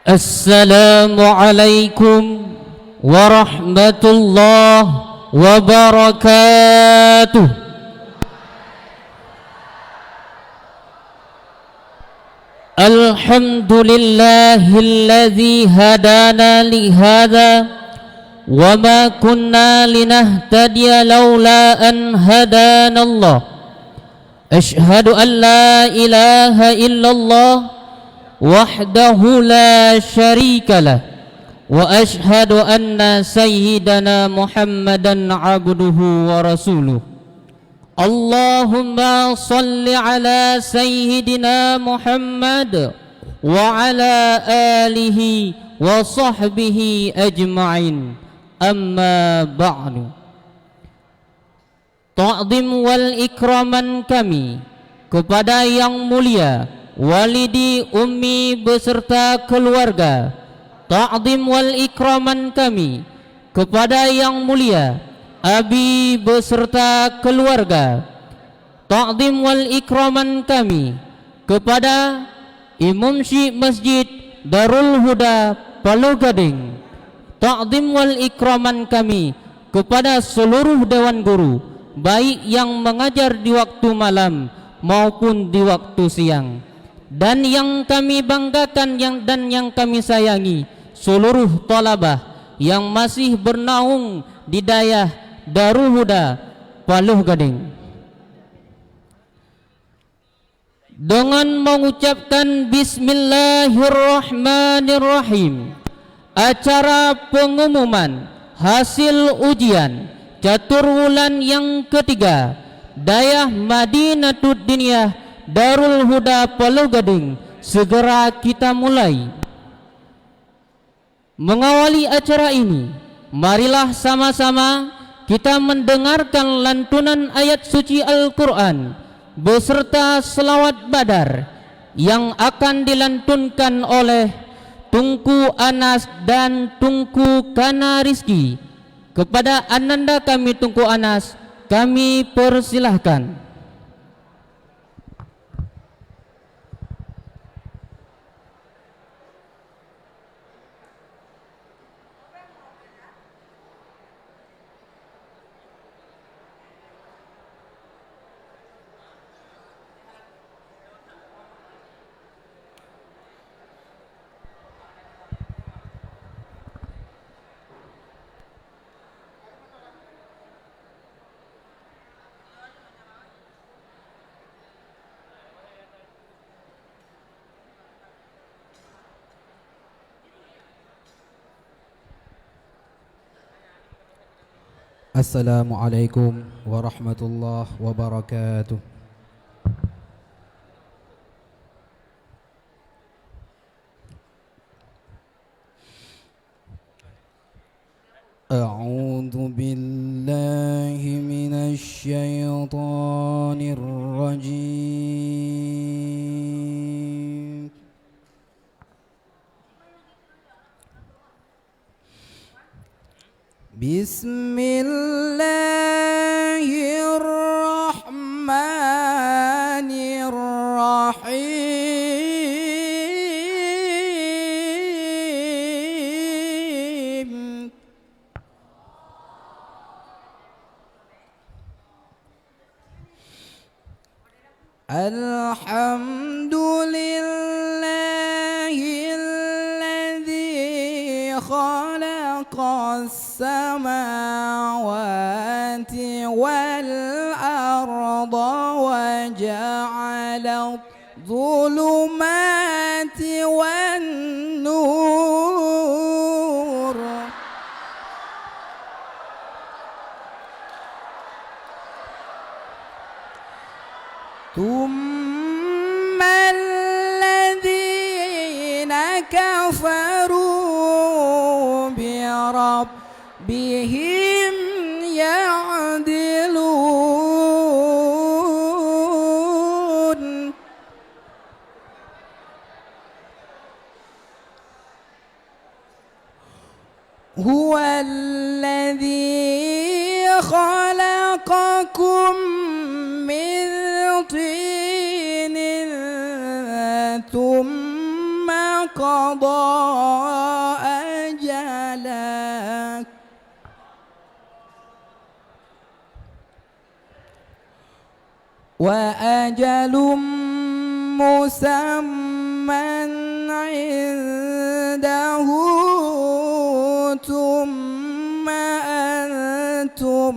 Assalamualaikum warahmatullahi wabarakatuh. Alhamdulillahilladzi hadana li hadza wa ma kunna linahtadiya laula an hadanallah. Ashhadu an la ilaha illallah wahdahu la syarika lah wa ashhadu anna sayyidana Muhammadan abduhu wa rasuluh. Allahumma salli ala sayyidina Muhammad wa ala alihi wa sahbihi ajma'in. Amma ba'du. Ta'zim wal ikraman kami kepada yang mulia walidi, ummi beserta keluarga. Ta'zim wal ikraman kami kepada yang mulia abi beserta keluarga. Ta'zim wal ikraman kami kepada Imam Syekh Masjid Darul Huda Palu Gading. Ta'zim wal ikraman kami kepada seluruh dewan guru, baik yang mengajar di waktu malam maupun di waktu siang. Dan yang kami banggakan dan yang kami sayangi, seluruh talabah yang masih bernaung di dayah Darul Huda Palu Gading. Dengan mengucapkan Bismillahirrahmanirrahim, acara pengumuman hasil ujian catur wulan yang ketiga dayah Madinatud Diniyah Darul Huda Palu Gading segera kita mulai. Mengawali acara ini, marilah sama-sama kita mendengarkan lantunan ayat suci Al-Quran beserta selawat badar yang akan dilantunkan oleh Tunku Anas dan Tunku Kana Rizki. Kepada ananda kami Tunku Anas, kami persilahkan. Assalamualaikum warahmatullahi wabarakatuh. A'udzu billahi minasy syaithanir rajim. Bismillahirrahmanirrahim. Alhamdulillahilladzi khalaqas samawati wal arda wa ja'ala dhulumati wan nur. Thumma alladhina kafaru bi rabbihim ya'dilun. Huwa alladhi khalaqakum min tinin thumma qala قضى أجلك وأجل مسمى عنده ثم أنتم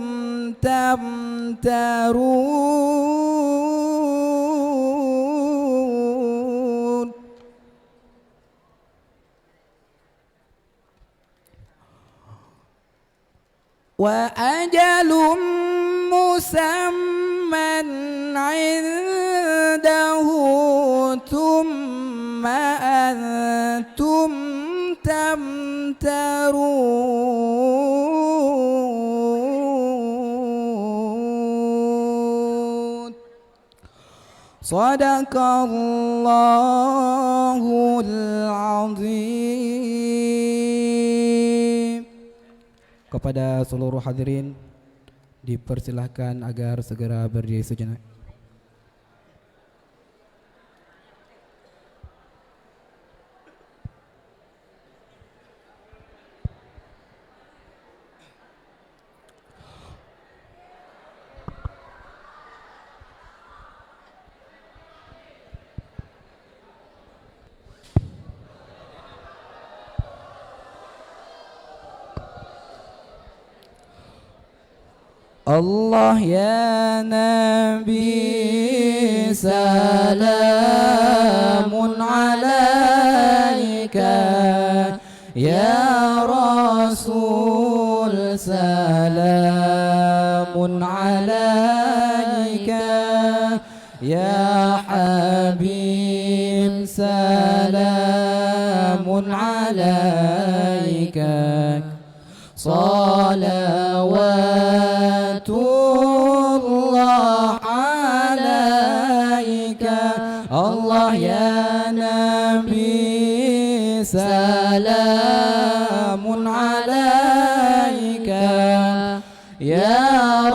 تمترون وأجل مسمى عنده ثم أنتم تمترون صدق الله العظيم. Kepada seluruh hadirin dipersilahkan agar segera berdiri sejenak. Allah ya Nabi salamun alaika ya Rasul salamun alaika ya Habib salamun alaika salawatullah alaika Allah ya Nabi salamun alaika ya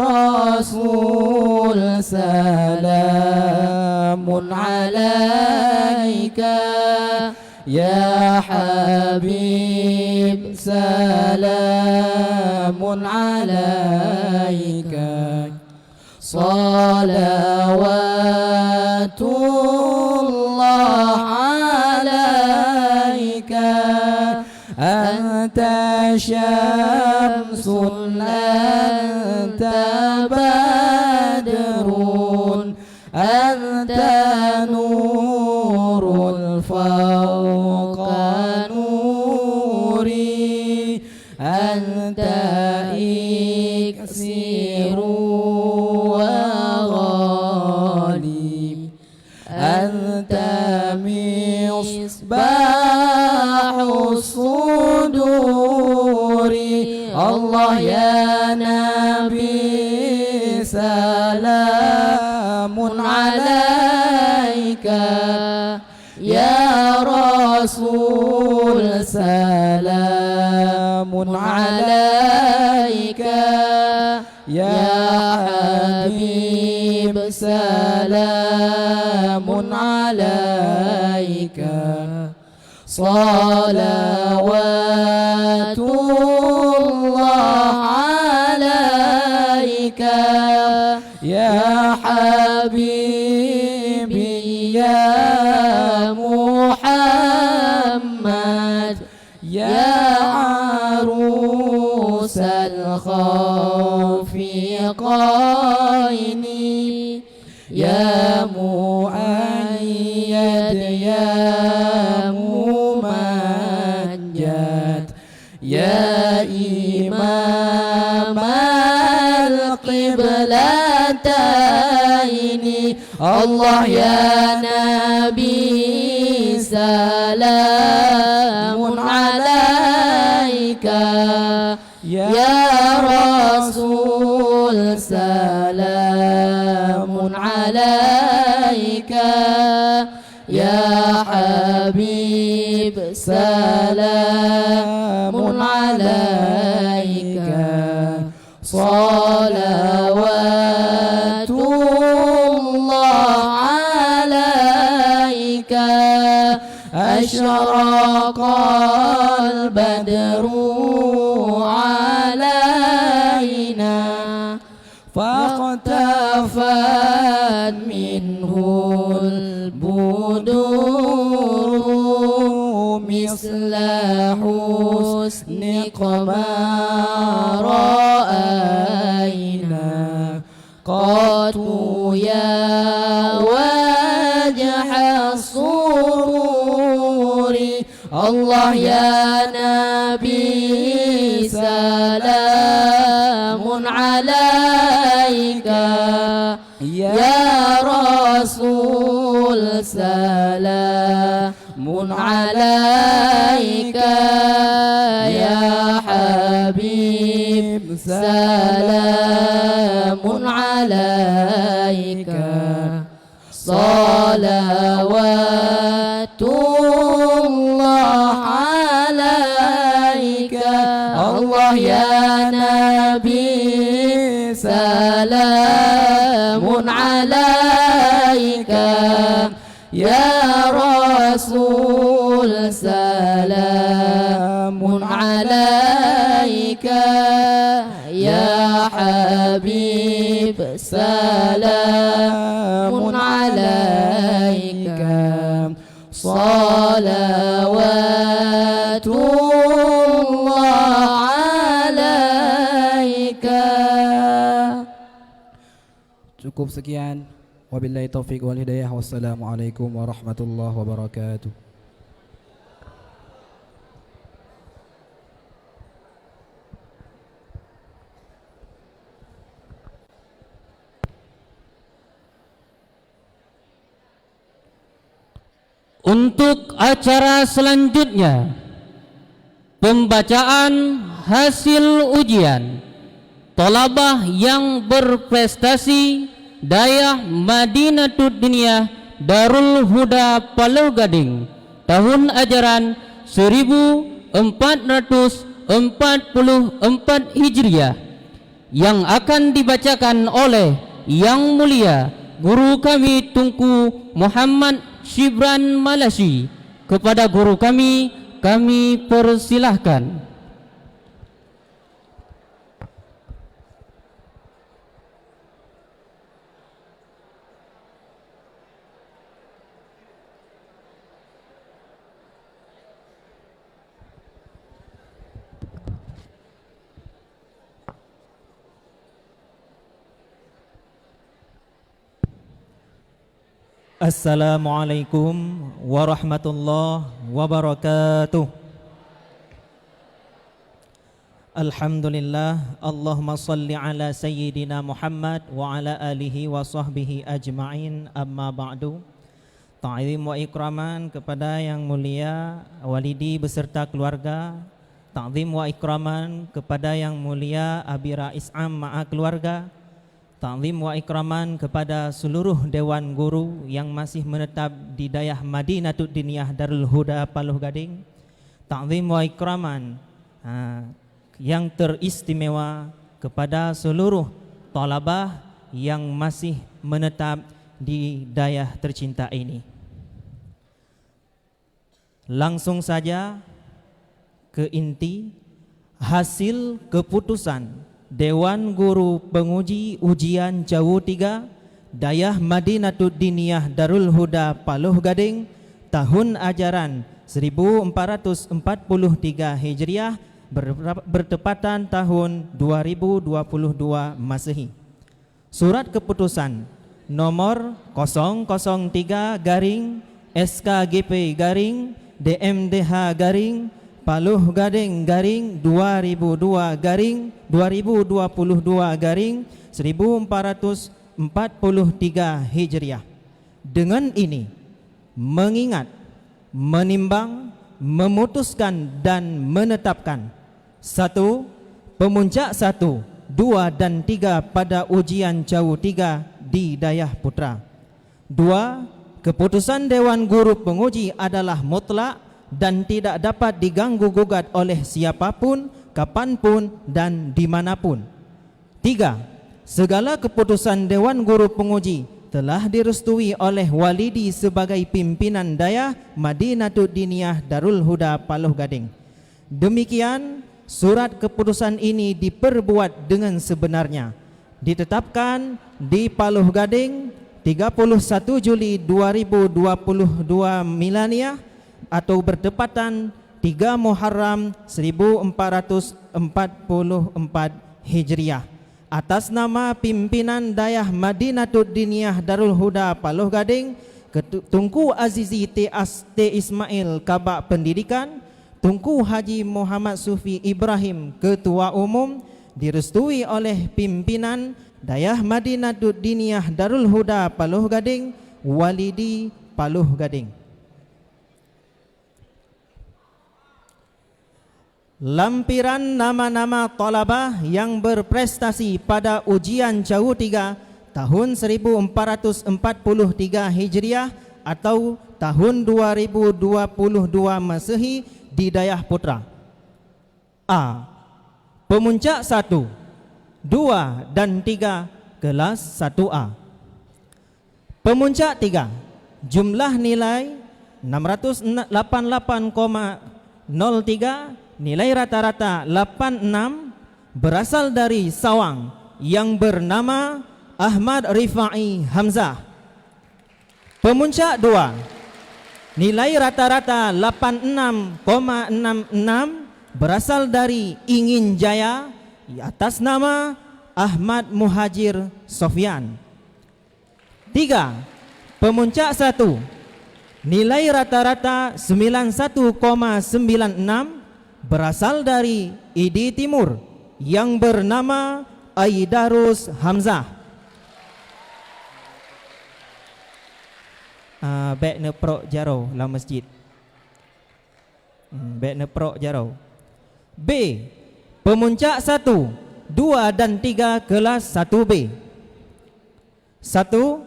Rasul salamun alaika ya Habib salamun alaika salawatullah alaika anta syamsun anta badrun anta nurul fawqa nuri anta iksiru wa ghalib anta misbahu suduri Allah ya Nabi salamun alaika ya Rasul salamun alaika ya Habib salamun alaika salawatullah alaika ya Habibi ya Muhammad ya arusal khafiqaini ya muayyad ya mumajjad ya imam al-qiblataini Allah ya Nabi salamun alaika ya Rasul salamun alaika ya Habib salamun alaika salawatullah alaika asyraf البدور مثل حسنك ما رأينا قط يا وجه السرور الله يا نبي سلام عليك يا رسول سلام عليك يا حبيب سلام عليك صلوات الله عليك الله يا نبي سلام عليك يا رسول سلام عليك يا حبيب سلام عليك صلوات الله عليك. Cukup sekian. Wabillahi taufiq wal hidayah. Wassalamualaikum warahmatullahi wabarakatuh. Untuk acara selanjutnya, pembacaan hasil ujian thalabah yang berprestasi Dayah Madinatud Diniyah Darul Huda Palau Gading tahun ajaran 1444 Hijriah yang akan dibacakan oleh Yang Mulia Guru kami Tunku Muhammad Shibran Malasi. Kepada guru kami persilahkan. Assalamualaikum warahmatullahi wabarakatuh. Alhamdulillah, Allahumma salli ala sayyidina Muhammad wa ala alihi wa sahbihi ajma'in, amma ba'du. Ta'zim wa ikraman kepada Yang Mulia Walidi beserta keluarga. Ta'zim wa ikraman kepada Yang Mulia Abi Rais Am ma'a keluarga. Ta'zim wa ikraman kepada seluruh Dewan Guru yang masih menetap di Dayah Madinatud Diniyah Darul Huda Palau Gading. Ta'zim wa ikraman yang teristimewa kepada seluruh talabah yang masih menetap di Dayah tercinta ini. Langsung saja ke inti hasil keputusan Dewan Guru Penguji Ujian Jawu 3 Dayah Madinatud Diniyah Darul Huda Palau Gading tahun ajaran 1443 Hijriah bertepatan tahun 2022 Masehi. Surat keputusan nomor 003 garing SKGP garing DMDH garing Palau Gading garing 2022 garing 1443 Hijriah. Dengan ini mengingat, menimbang, memutuskan dan menetapkan: 1. Pemuncak 1, 2 dan 3 pada ujian Jawu 3 di Dayah Putra. 2. Keputusan Dewan Guru Penguji adalah mutlak dan tidak dapat diganggu-gugat oleh siapapun, kapanpun dan dimanapun. 3. Segala keputusan Dewan Guru Penguji telah direstui oleh Walidi sebagai pimpinan Dayah Madinatud Diniyah Darul Huda Palau Gading. Demikian surat keputusan ini diperbuat dengan sebenarnya, ditetapkan di Palau Gading 31 Juli 2022 mileniah atau bertepatan 3 Muharram 1444 Hijriah. Atas nama pimpinan Dayah Madinatul Diniyah Darul Huda Paloh Gading, Tunku Azizi T. Ismail Kabak Pendidikan, Tunku Haji Muhammad Sufi Ibrahim Ketua Umum, direstui oleh pimpinan Dayah Madinatul Diniyah Darul Huda Paloh Gading, Walidi Paloh Gading. Lampiran nama-nama talabah yang berprestasi pada ujian Jauh 3 tahun 1443 Hijriah atau tahun 2022 Masehi di Dayah Putra. A. Pemuncak 1, 2 dan 3 kelas 1A. Pemuncak 3, jumlah nilai 688,03, nilai rata-rata 86, berasal dari Sawang yang bernama Ahmad Rifai Hamzah. Pemuncak 2, nilai rata-rata 86,66, berasal dari Ingin Jaya atas nama Ahmad Muhajir Sofyan. 3, pemuncak 1, nilai rata-rata 91,96, berasal dari ID Timur yang bernama Aidarus Hamzah. Baik neprok jaro la masjid. Baik neprok jaro. B. Pemuncak 1, 2 dan 3 kelas 1B. 1.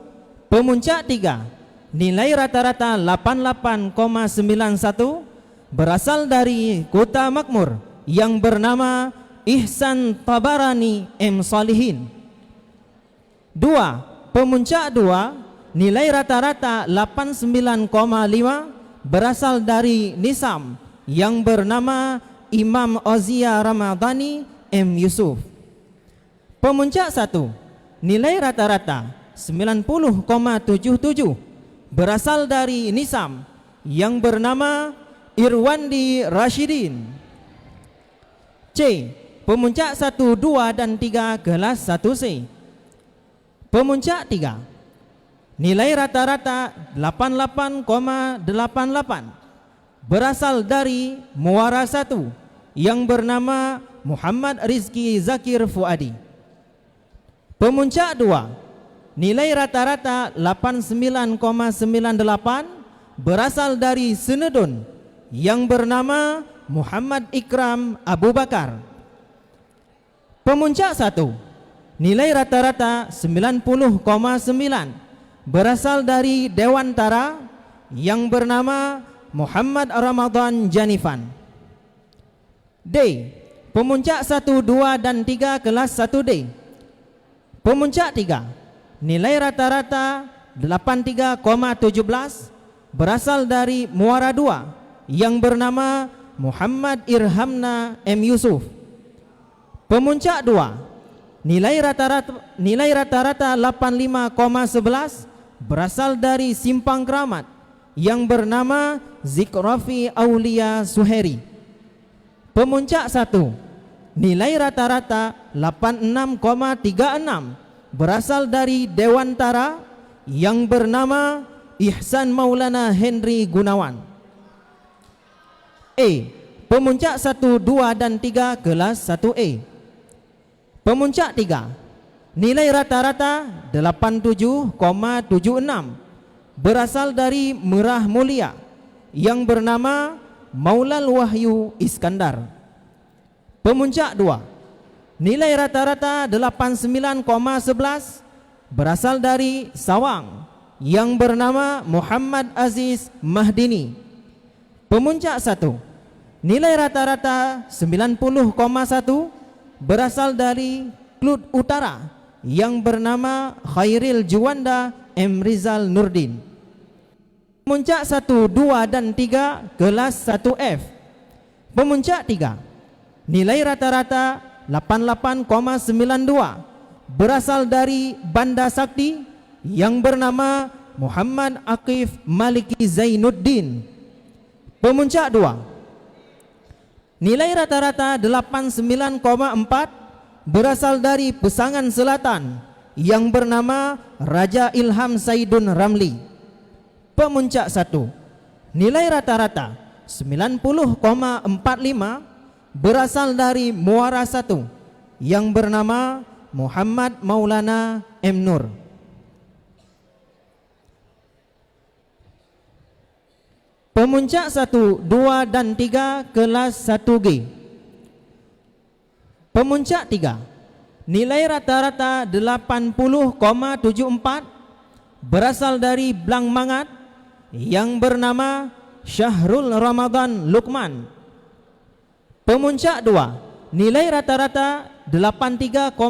Pemuncak 3, nilai rata-rata 88,91, berasal dari Kota Makmur yang bernama Ihsan Tabarani M. Salihin. 2. Pemuncak 2, nilai rata-rata 89,5, berasal dari Nisam yang bernama Imam Ozia Ramadhani M. Yusuf. Pemuncak 1, nilai rata-rata 90,77, berasal dari Nisam yang bernama Irwandi Rashidin. C. Pemuncak 1, 2 dan 3 kelas 1C. Pemuncak 3, nilai rata-rata 88,88, berasal dari Muara 1 yang bernama Muhammad Rizki Zakir Fuadi. Pemuncak 2, nilai rata-rata 89,98, berasal dari Senedun yang bernama Muhammad Ikram Abu Bakar. Pemuncak 1, nilai rata-rata 90,9, berasal dari Dewantara yang bernama Muhammad Ramadan Janifan. D. Pemuncak 1, 2 dan 3 kelas 1D. Pemuncak 3, nilai rata-rata 83,17, berasal dari Muara 2 yang bernama Muhammad Irhamna M. Yusuf. Pemuncak 2, nilai rata-rata 85,11, berasal dari Simpang Keramat yang bernama Zikrafi Aulia Suheri. Pemuncak 1, nilai rata-rata 86,36, berasal dari Dewantara yang bernama Ihsan Maulana Henry Gunawan. E. Pemuncak 1, 2 dan 3 kelas 1E. Pemuncak 3, nilai rata-rata 87,76, berasal dari Merah Mulia yang bernama Maulal Wahyu Iskandar. Pemuncak 2, nilai rata-rata 89,11, berasal dari Sawang yang bernama Muhammad Aziz Mahdini. Pemuncak 1, nilai rata-rata 90,1, berasal dari Klut Utara yang bernama Khairil Juwanda M. Rizal Nurdin. Pemuncak 1, 2 dan 3 kelas 1F. Pemuncak 3, nilai rata-rata 88,92, berasal dari Banda Sakti yang bernama Muhammad Aqif Maliki Zainuddin. Pemuncak 2, nilai rata-rata 89,4 berasal dari Pesangan Selatan yang bernama Raja Ilham Saidun Ramli. Pemuncak 1, nilai rata-rata 90,45 berasal dari Muara 1 yang bernama Muhammad Maulana M. Nur. Pemuncak 1, 2 dan 3 kelas 1G. Pemuncak 3, nilai rata-rata 80,74 berasal dari Blang Mangat yang bernama Syahrul Ramadan Lukman. Pemuncak 2, nilai rata-rata 83,61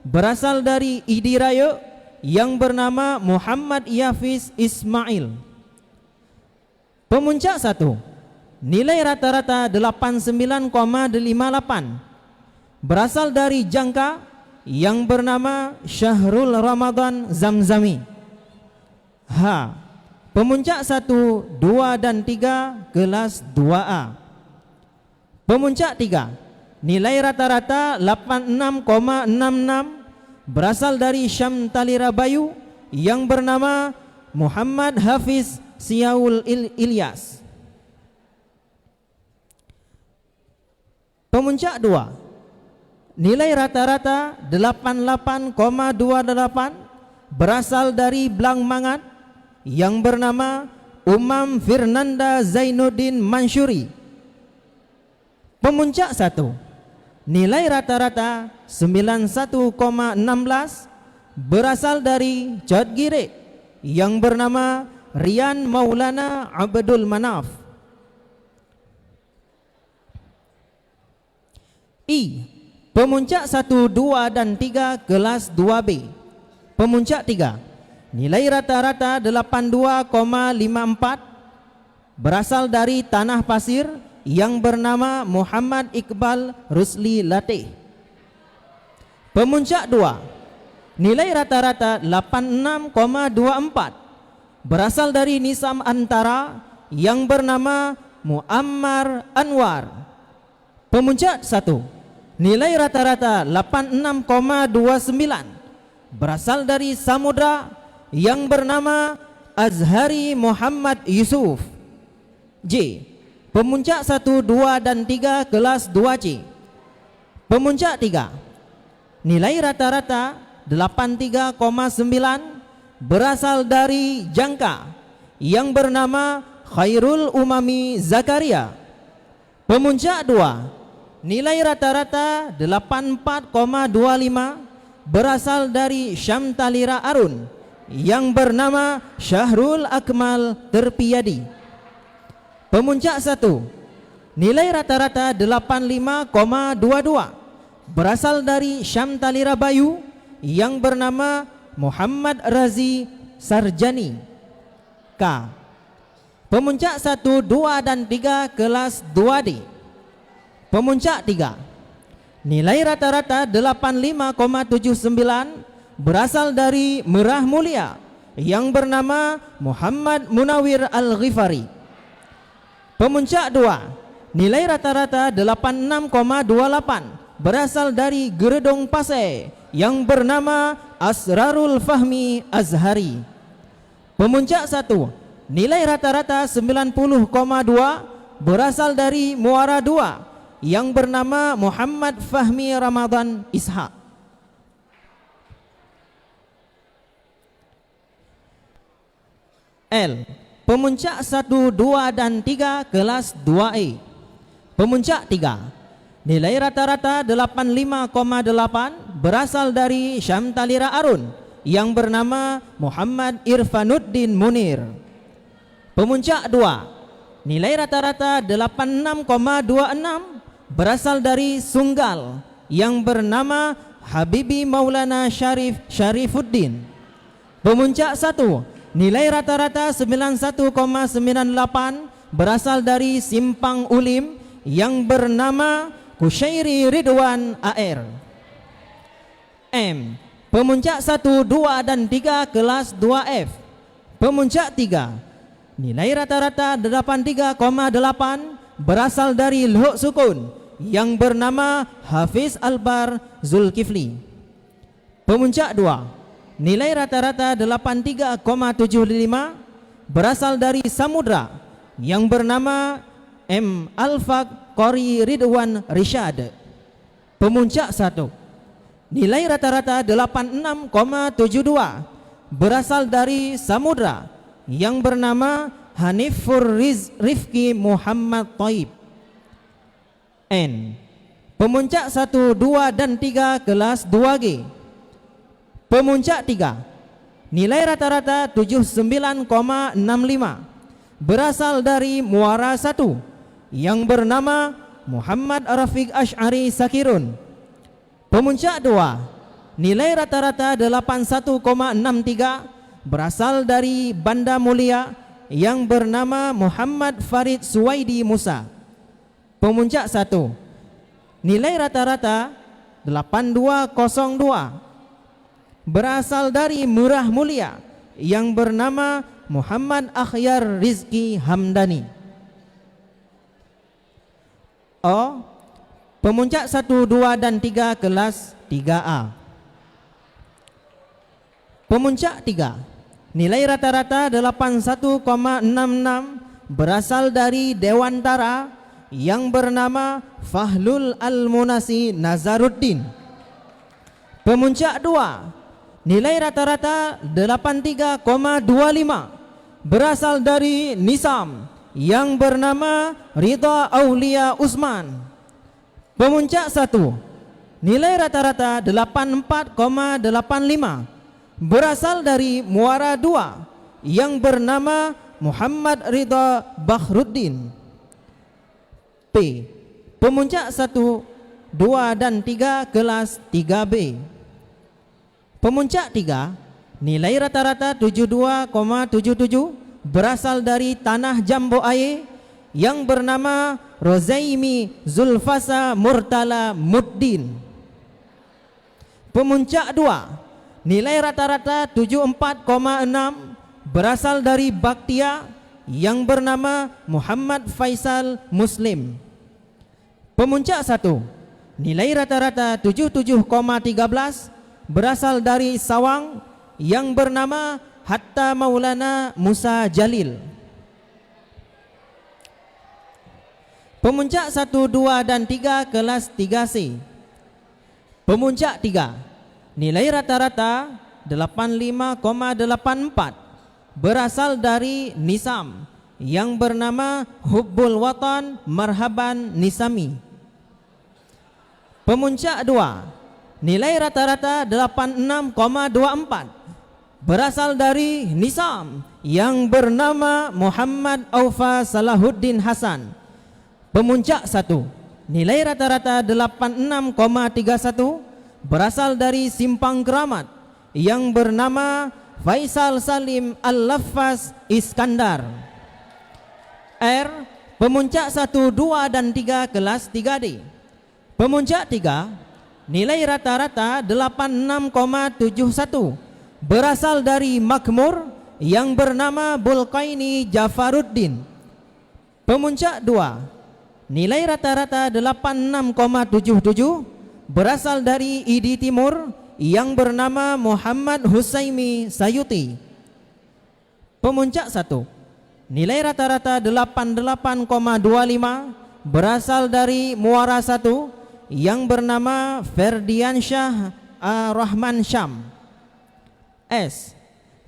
berasal dari Idi Raya yang bernama Muhammad Yafiz Ismail. Pemuncak 1, nilai rata-rata 89,58 berasal dari Jangka yang bernama Syahrul Ramadan Zamzami. H. Pemuncak 1, 2 dan 3 kelas 2A. Pemuncak 3, nilai rata-rata 86,66 berasal dari Syam Talira Bayu yang bernama Muhammad Hafiz Siaul Ilyas. Pemuncak 2, nilai rata-rata 88,28 berasal dari Blang Mangat yang bernama Umam Firnanda Zainuddin Mansyuri. Pemuncak 1, nilai rata-rata 91,16 berasal dari Jodgire yang bernama Rian Maulana Abdul Manaf. I. Pemuncak 1, 2 dan 3 kelas 2B. Pemuncak 3, nilai rata-rata 82,54 berasal dari Tanah Pasir yang bernama Muhammad Iqbal Rusli Latih. Pemuncak 2, nilai rata-rata 86,24 berasal dari Nisam Antara yang bernama Muammar Anwar. Pemuncak 1, nilai rata-rata 86,29 berasal dari Samudra yang bernama Azhari Muhammad Yusuf. J. Pemuncak 1, 2 dan 3 kelas 2C. Pemuncak 3, nilai rata-rata 83,9 berasal dari Jangka yang bernama Khairul Umami Zakaria. Pemuncak 2, nilai rata-rata 84,25 berasal dari Syam Talira Arun yang bernama Syahrul Akmal Terpiyadi. Pemuncak 1, nilai rata-rata 85,22 berasal dari Syam Talira Bayu yang bernama Muhammad Razi Sarjani. K. Pemuncak 1, 2 dan 3 kelas 2D. Pemuncak 3, nilai rata-rata 85,79 berasal dari Merah Mulia yang bernama Muhammad Munawir Al-Ghifari. Pemuncak 2, nilai rata-rata 86,28 berasal dari Geredong Pasai yang bernama Asrarul Fahmi Azhari. Pemuncak 1, nilai rata-rata 90,2 berasal dari Muara 2 yang bernama Muhammad Fahmi Ramadan Ishaq. L. Pemuncak 1, 2 dan 3 kelas 2E. Pemuncak 3, nilai rata-rata 85,8 berasal dari Syam Talira Arun yang bernama Muhammad Irfanuddin Munir. Pemuncak 2, nilai rata-rata 86,26 berasal dari Sunggal yang bernama Habibi Maulana Syarif Syarifuddin. Pemuncak 1, nilai rata-rata 91,98 berasal dari Simpang Ulim yang bernama Kusyairi Ridwan AR. M. Pemuncak 1, 2 dan 3 kelas 2F. Pemuncak 3, nilai rata-rata 83,8 berasal dari Luhuk Sukun yang bernama Hafiz Albar Zulkifli. Pemuncak 2, nilai rata-rata 83,75 berasal dari Samudra yang bernama M. Alfaq Qori Ridwan Rishad. Pemuncak 1, nilai rata-rata 86,72 berasal dari Samudra yang bernama Hanifur Rifki Muhammad Taib. N. Pemuncak 1, 2 dan 3 kelas 2G. Pemuncak 3, nilai rata-rata 79,65 berasal dari Muara 1 yang bernama Muhammad Rafiq Ash'ari Sakirun. Pemuncak 2, nilai rata-rata 81,63 berasal dari Banda Mulia yang bernama Muhammad Farid Suwaidi Musa. Pemuncak 1, nilai rata-rata 8202 berasal dari Murah Mulia yang bernama Muhammad Akhyar Rizki Hamdani. O. Pemuncak 1, 2 dan 3 kelas 3A. Pemuncak 3, nilai rata-rata 81,66 berasal dari Dewantara yang bernama Fahlul Al-Munasi Nazaruddin. Pemuncak 2, nilai rata-rata 83,25 berasal dari Nisam yang bernama Ridha Aulia Usman. Pemuncak 1, nilai rata-rata 84,85 berasal dari Muara 2 yang bernama Muhammad Ridha Bakhruddin. P. Pemuncak 1, 2 dan 3 kelas 3B. Pemuncak 3, nilai rata-rata 72,77 berasal dari Tanah Jambu Aye yang bernama Rozaimi Zulfasa Murtala Muddin. Pemuncak 2, nilai rata-rata 74,6 berasal dari Baktia yang bernama Muhammad Faisal Muslim. Pemuncak 1, nilai rata-rata 77,13 berasal dari Sawang yang bernama Hatta Maulana Musa Jalil. Pemuncak 1, 2 dan 3 kelas 3C. Pemuncak 3, nilai rata-rata 85,84 berasal dari Nisam yang bernama Hubbul Watan Marhaban Nisami. Pemuncak 2, nilai rata-rata 86,24 berasal dari Nisam yang bernama Muhammad Aufa Salahuddin Hasan. Pemuncak 1, nilai rata-rata 86,31 berasal dari Simpang Keramat yang bernama Faisal Salim Al-Laffaz Iskandar. R. Pemuncak 1, 2 dan 3 kelas 3D. Pemuncak 3, nilai rata-rata 86,71 berasal dari Makmur yang bernama Bulqaini Jafaruddin. Pemuncak 2, nilai rata-rata 86,77 berasal dari Idi Timur yang bernama Muhammad Husaimi Sayuti. Pemuncak 1, nilai rata-rata 88,25 berasal dari Muara 1 yang bernama Ferdiansyah Rahman Syam. S.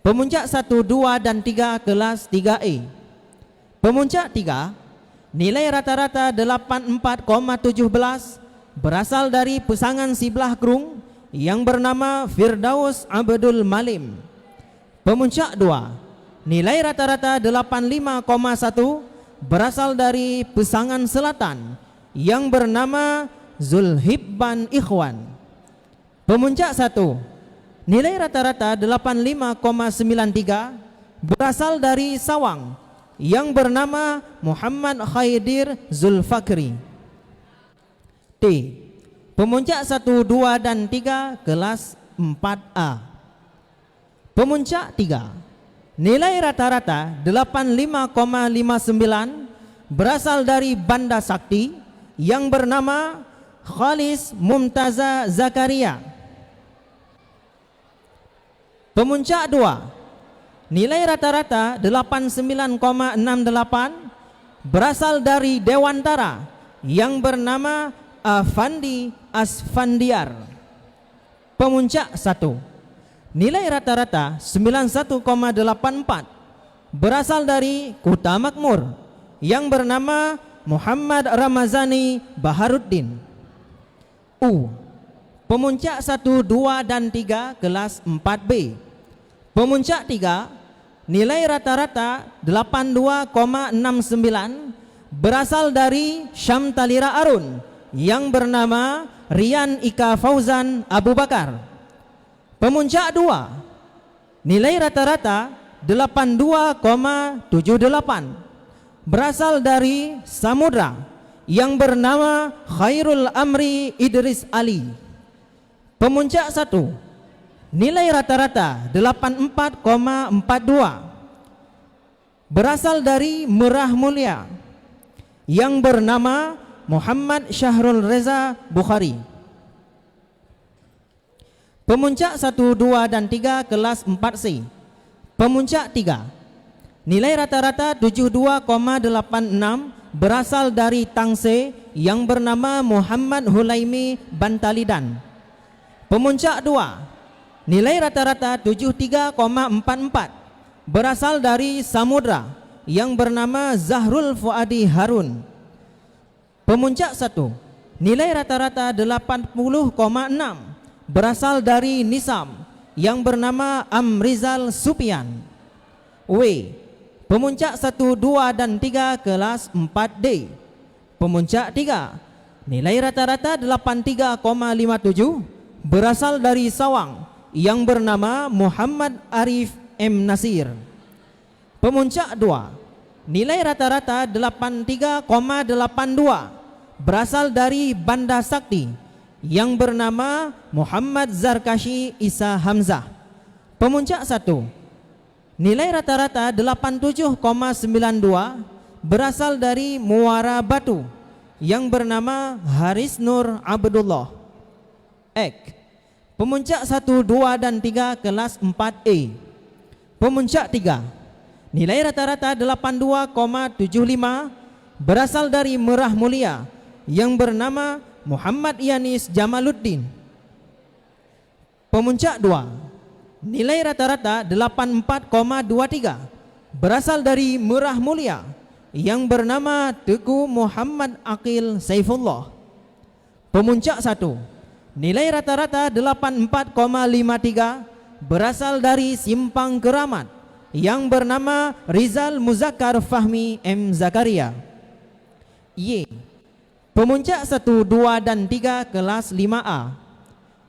Pemuncak 1, 2 dan 3 kelas 3E. Pemuncak 3, nilai rata-rata 84,17 berasal dari Pesangan Siblah Krung yang bernama Firdaus Abdul Malim. Pemuncak 2, nilai rata-rata 85,1 berasal dari Pesangan Selatan yang bernama Zulhibban Ikhwan. Pemuncak 1, nilai rata-rata 85,93 berasal dari Sawang yang bernama Muhammad Khaidir Zulfakri. T. Pemuncak 1, 2 dan 3 kelas 4A. Pemuncak 3, nilai rata-rata 85,59 berasal dari Banda Sakti yang bernama Khalis Mumtaza Zakaria. Pemuncak 2, nilai rata-rata 89,68 berasal dari Dewantara yang bernama Afandi Asfandiar. Pemuncak 1, nilai rata-rata 91,84 berasal dari Kuta Makmur yang bernama Muhammad Ramazani Baharuddin. Pemuncak 1, 2, dan 3 kelas 4B. Pemuncak 3, nilai rata-rata 82,69 berasal dari Syamtalira Arun yang bernama Rian Ika Fauzan Abu Bakar. Pemuncak 2, nilai rata-rata 82,78 berasal dari Samudra yang bernama Khairul Amri Idris Ali. Pemuncak 1, nilai rata-rata 84,42 berasal dari Merah Mulia yang bernama Muhammad Syahrul Reza Bukhari. Pemuncak 1, 2, dan 3 kelas 4C. Pemuncak 3, nilai rata-rata 72,86 berasal dari Tangse yang bernama Muhammad Hulaimi Bantalidan. Pemuncak 2, nilai rata-rata 73,44 berasal dari Samudra yang bernama Zahrul Fuadi Harun. Pemuncak 1, nilai rata-rata 80,6 berasal dari Nisam yang bernama Amrizal Supian. Pemuncak 1, 2, dan 3 kelas 4D. Pemuncak 3, nilai rata-rata 83,57 berasal dari Sawang yang bernama Muhammad Arif M. Nasir. Pemuncak 2, nilai rata-rata 83,82 berasal dari Banda Sakti yang bernama Muhammad Zarkashi Isa Hamzah. Pemuncak 1, nilai rata-rata 87,92 berasal dari Muara Batu yang bernama Haris Nur Abdullah. Pemuncak 1, 2, dan 3 kelas 4E. Pemuncak 3, nilai rata-rata 82,75 berasal dari Merah Mulia yang bernama Muhammad Yanis Jamaluddin. Pemuncak 2, nilai rata-rata 84,23 berasal dari Merah Mulia yang bernama Teguh Muhammad Aqil Saifullah. Pemuncak 1, nilai rata-rata 84,53 berasal dari Simpang Keramat yang bernama Rizal Muzakkar Fahmi M. Zakaria. Pemuncak 1, 2, dan 3 kelas 5A.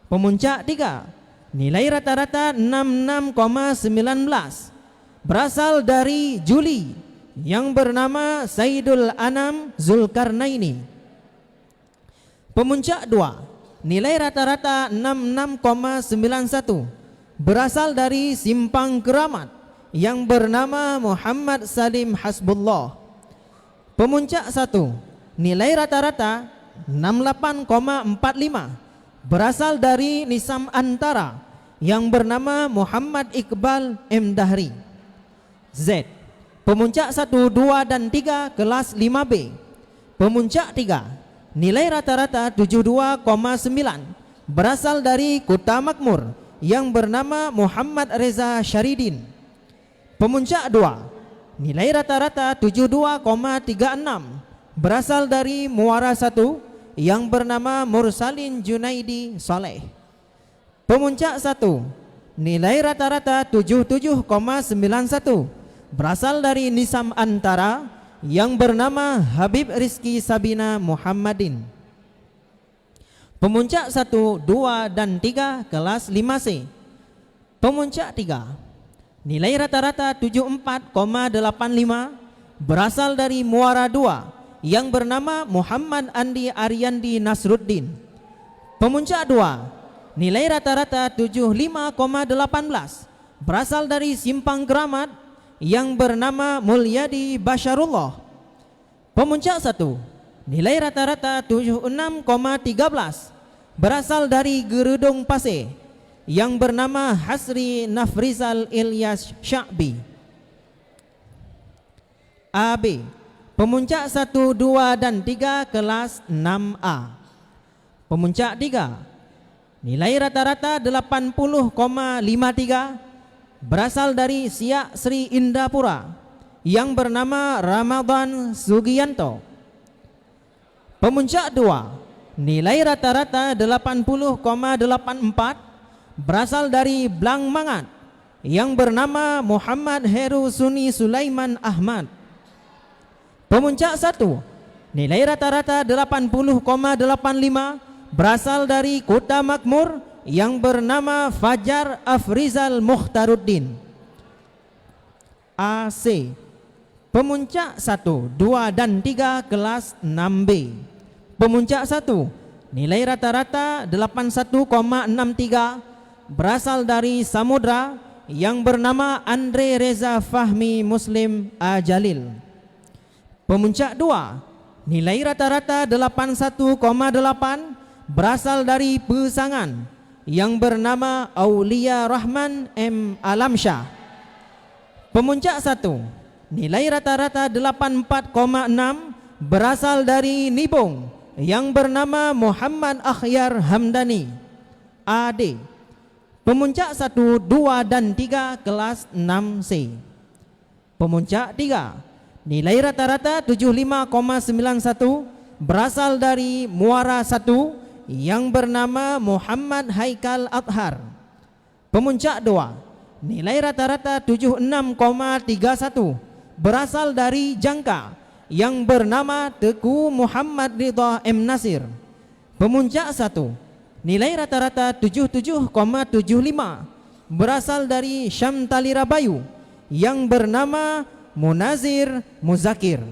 Pemuncak 3, nilai rata-rata 66,19 berasal dari Juli yang bernama Saidul Anam Zulkarnaini. Pemuncak 2, nilai rata-rata 66,91 berasal dari Simpang Keramat yang bernama Muhammad Salim Hasbullah. Pemuncak 1, nilai rata-rata 68,45 berasal dari Nisam Antara yang bernama Muhammad Iqbal M. Dahri. Pemuncak 1, 2, dan 3 kelas 5B. Pemuncak 3, nilai rata-rata 72,9 berasal dari Kuta Makmur yang bernama Muhammad Reza Syaridin. Pemuncak 2, nilai rata-rata 72,36 berasal dari Muara 1 yang bernama Mursalin Junaidi Saleh. Pemuncak 1, nilai rata-rata 77,91 berasal dari Nisam Antara yang bernama Habib Rizki Sabina Muhammadin. Pemuncak 1, 2, dan 3 kelas 5C. Pemuncak 3, nilai rata-rata 74,85 berasal dari Muara 2 yang bernama Muhammad Andi Aryandi Nasruddin. Pemuncak 2, nilai rata-rata 75,18 berasal dari Simpang Keramat yang bernama Mulyadi Basyarullah. Pemuncak 1, nilai rata-rata 76,13 berasal dari Gerudung Pasir yang bernama Hasri Nafrizal Ilyas Sya'bi. AB, pemuncak 1, 2, dan 3 kelas 6A. Pemuncak 3, nilai rata-rata 80,53 berasal dari Siak Sri Indapura yang bernama Ramadan Sugianto. Pemuncak 2, nilai rata-rata 80,84 berasal dari Blang Mangat yang bernama Muhammad Heru Suni Sulaiman Ahmad. Pemuncak 1, nilai rata-rata 80,85 berasal dari Kota Makmur yang bernama Fajar Afrizal Mukhtaruddin. AC, pemuncak 1, 2, dan 3 kelas 6B. Pemuncak 1, nilai rata-rata 81,63 berasal dari Samudra yang bernama Andre Reza Fahmi Muslim Ajalil. Pemuncak 2, nilai rata-rata 81,8 berasal dari Pesangan yang bernama Aulia Rahman M. Alamsyah. Pemuncak 1, nilai rata-rata 84,6 berasal dari Nibong yang bernama Muhammad Akhyar Hamdani. AD, pemuncak 1, 2, dan 3 kelas 6C. Pemuncak 3, nilai rata-rata 75,91 berasal dari Muara 1 yang bernama Muhammad Haikal Athar. Pemuncak 2, nilai rata-rata 76,31 berasal dari Jangka yang bernama Teku Muhammad Ridha M. Nasir. Pemuncak 1, nilai rata-rata 77,75 berasal dari Syamtalira Bayu yang bernama Munazir Muzakir.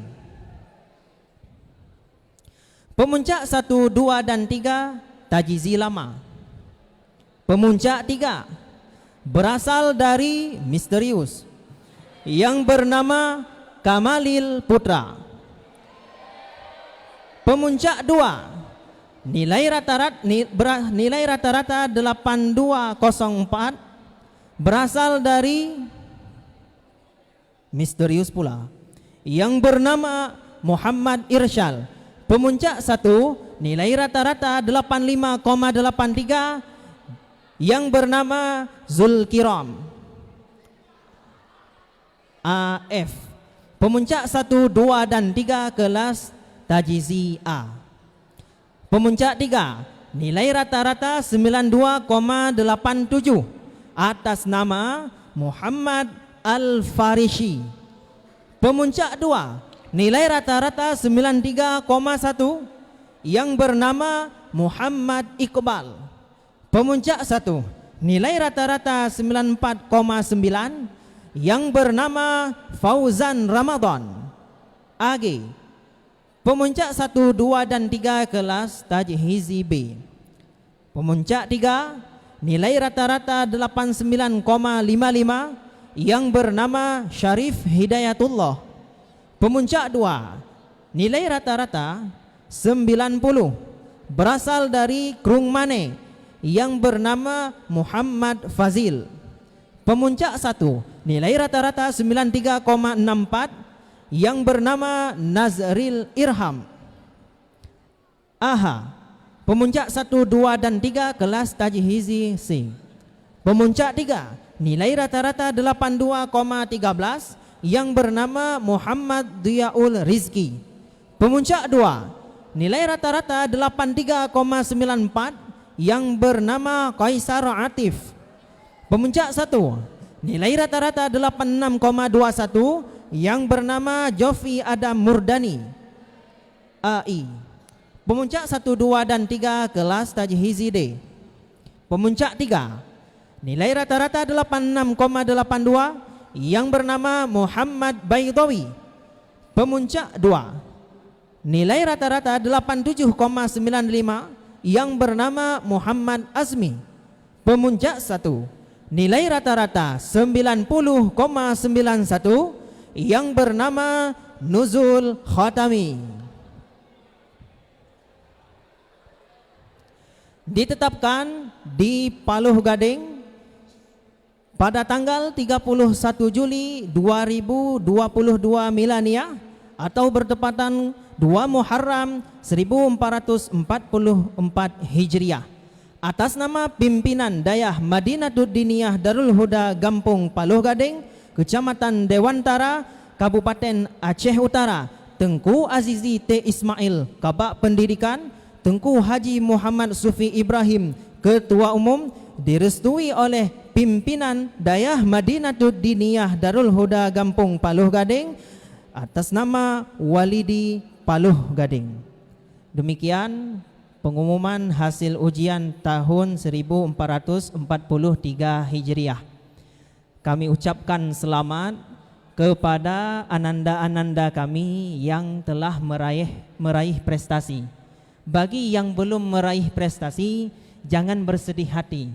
Pemuncak 1, 2, dan 3 Tajizi Lama. Pemuncak 3 berasal dari Misterius yang bernama Kamalil Putra. Pemuncak 2, nilai rata-rata 8204 berasal dari Misterius pula yang bernama Muhammad Irsyal. Pemuncak 1, nilai rata-rata 85,83 yang bernama Zulkiram. AF, pemuncak 1, 2, dan 3 kelas Tajizi A. Pemuncak 3, nilai rata-rata 92,87 atas nama Muhammad Al-Farishi. Pemuncak 2, nilai rata-rata 93,1 yang bernama Muhammad Iqbal. Pemuncak 1, nilai rata-rata 94,9 yang bernama Fauzan Ramadan. AG, pemuncak 1, 2, dan 3 kelas Tajhizi B. Pemuncak 3, nilai rata-rata 89,55 yang bernama Syarif Hidayatullah. Pemuncak 2, nilai rata-rata 90 berasal dari Krung Mane yang bernama Muhammad Fazil. Pemuncak 1, nilai rata-rata 93,64 yang bernama Nazril Irham. AHA, pemuncak 1, 2, dan 3 kelas Tajhizi C. Pemuncak 3, nilai rata-rata 82,13 yang bernama Muhammad Diyaul Rizki. Pemuncak 2, nilai rata-rata 83,94 yang bernama Kaisar Atif. Pemuncak 1, nilai rata-rata 86,21 yang bernama Jofi Adam Murdani. AI, pemuncak 1, 2, dan 3 kelas Tajhizi D. Pemuncak 3, nilai rata-rata 86,82 yang bernama Muhammad Baidawi. Pemuncak 2, nilai rata-rata 87,95 yang bernama Muhammad Azmi. Pemuncak 1, nilai rata-rata 90,91 yang bernama Nuzul Khatami. Ditetapkan di Paluh Gading pada tanggal 31 Juli 2022 milania atau bertepatan 2 Muharram 1444 Hijriah, atas nama pimpinan Dayah Madinatud Diniyah Darul Huda Gampung Paluh Gading, Kecamatan Dewantara, Kabupaten Aceh Utara, Tengku Azizi T. Ismail, Kabak Pendidikan, Tengku Haji Muhammad Sufi Ibrahim, Ketua Umum, direstui oleh pimpinan Dayah Madinatud Diniyah Darul Huda Gampung Paluh Gading atas nama Walidi Paluh Gading. Demikian pengumuman hasil ujian tahun 1443 Hijriah. Kami ucapkan selamat kepada ananda-ananda kami yang telah meraih prestasi. Bagi yang belum meraih prestasi, jangan bersedih hati.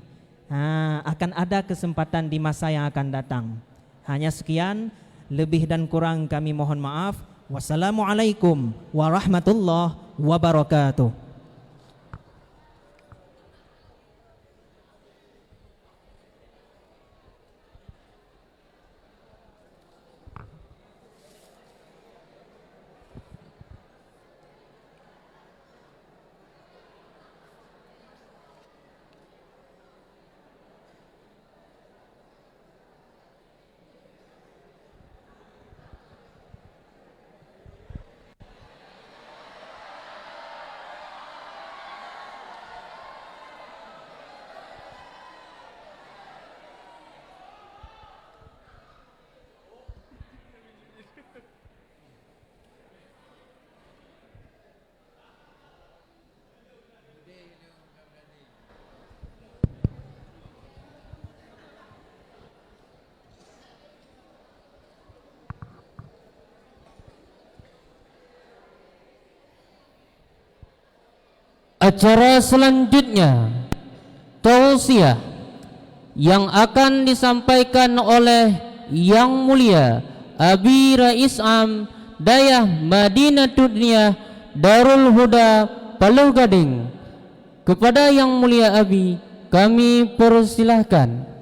Akan ada kesempatan di masa yang akan datang. Hanya sekian, lebih dan kurang kami mohon maaf. Wassalamualaikum warahmatullahi wabarakatuh. Acara selanjutnya tausiah yang akan disampaikan oleh Yang Mulia Abi Rais Am Dayah Madinatud Diniyah Darul Huda Paluh Gading. Kepada Yang Mulia Abi kami persilahkan.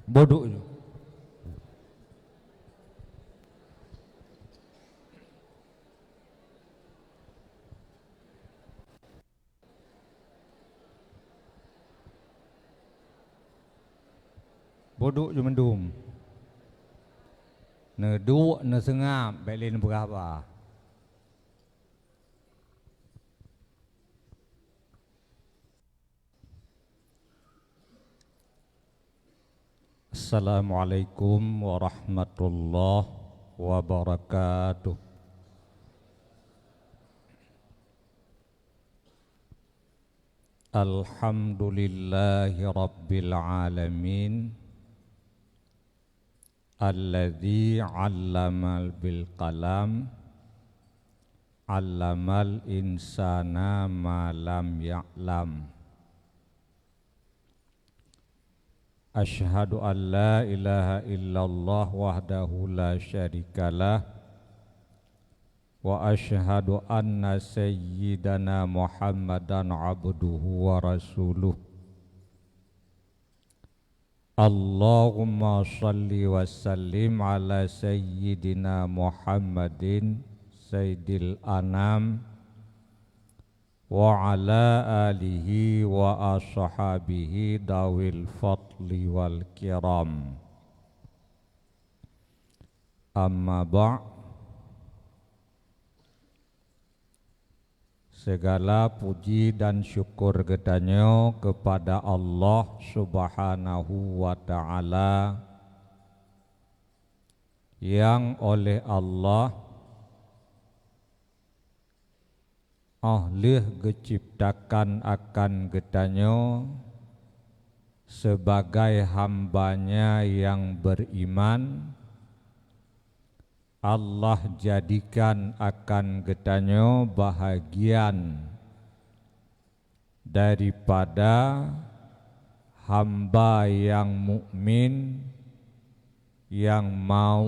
Bodoh itu. Bodoh je mendum. Ne duk ne sengap belin berapa. Assalamualaikum warahmatullahi wabarakatuh. Alhamdulillahi rabbil alamin, alladzi 'allamal bil qalam, 'allamal insana ma lam ya'lam. Asyhadu an la ilaha illallah wahdahu la syarikalah, wa asyhadu anna sayyidana Muhammadan abduhu wa rasuluh. Allahumma salli wa sallim ala sayyidina Muhammadin sayyidil anam wa ala alihi wa ashabihi dawil fadli wal kiram. Amma ba', segala puji dan syukur kedanyo kepada Allah Subhanahu wa ta'ala yang oleh Allah ahli diciptakan akan kedanyo sebagai hambanya yang beriman. Allah jadikan akan kedanyo bahagian daripada hamba yang mukmin yang mau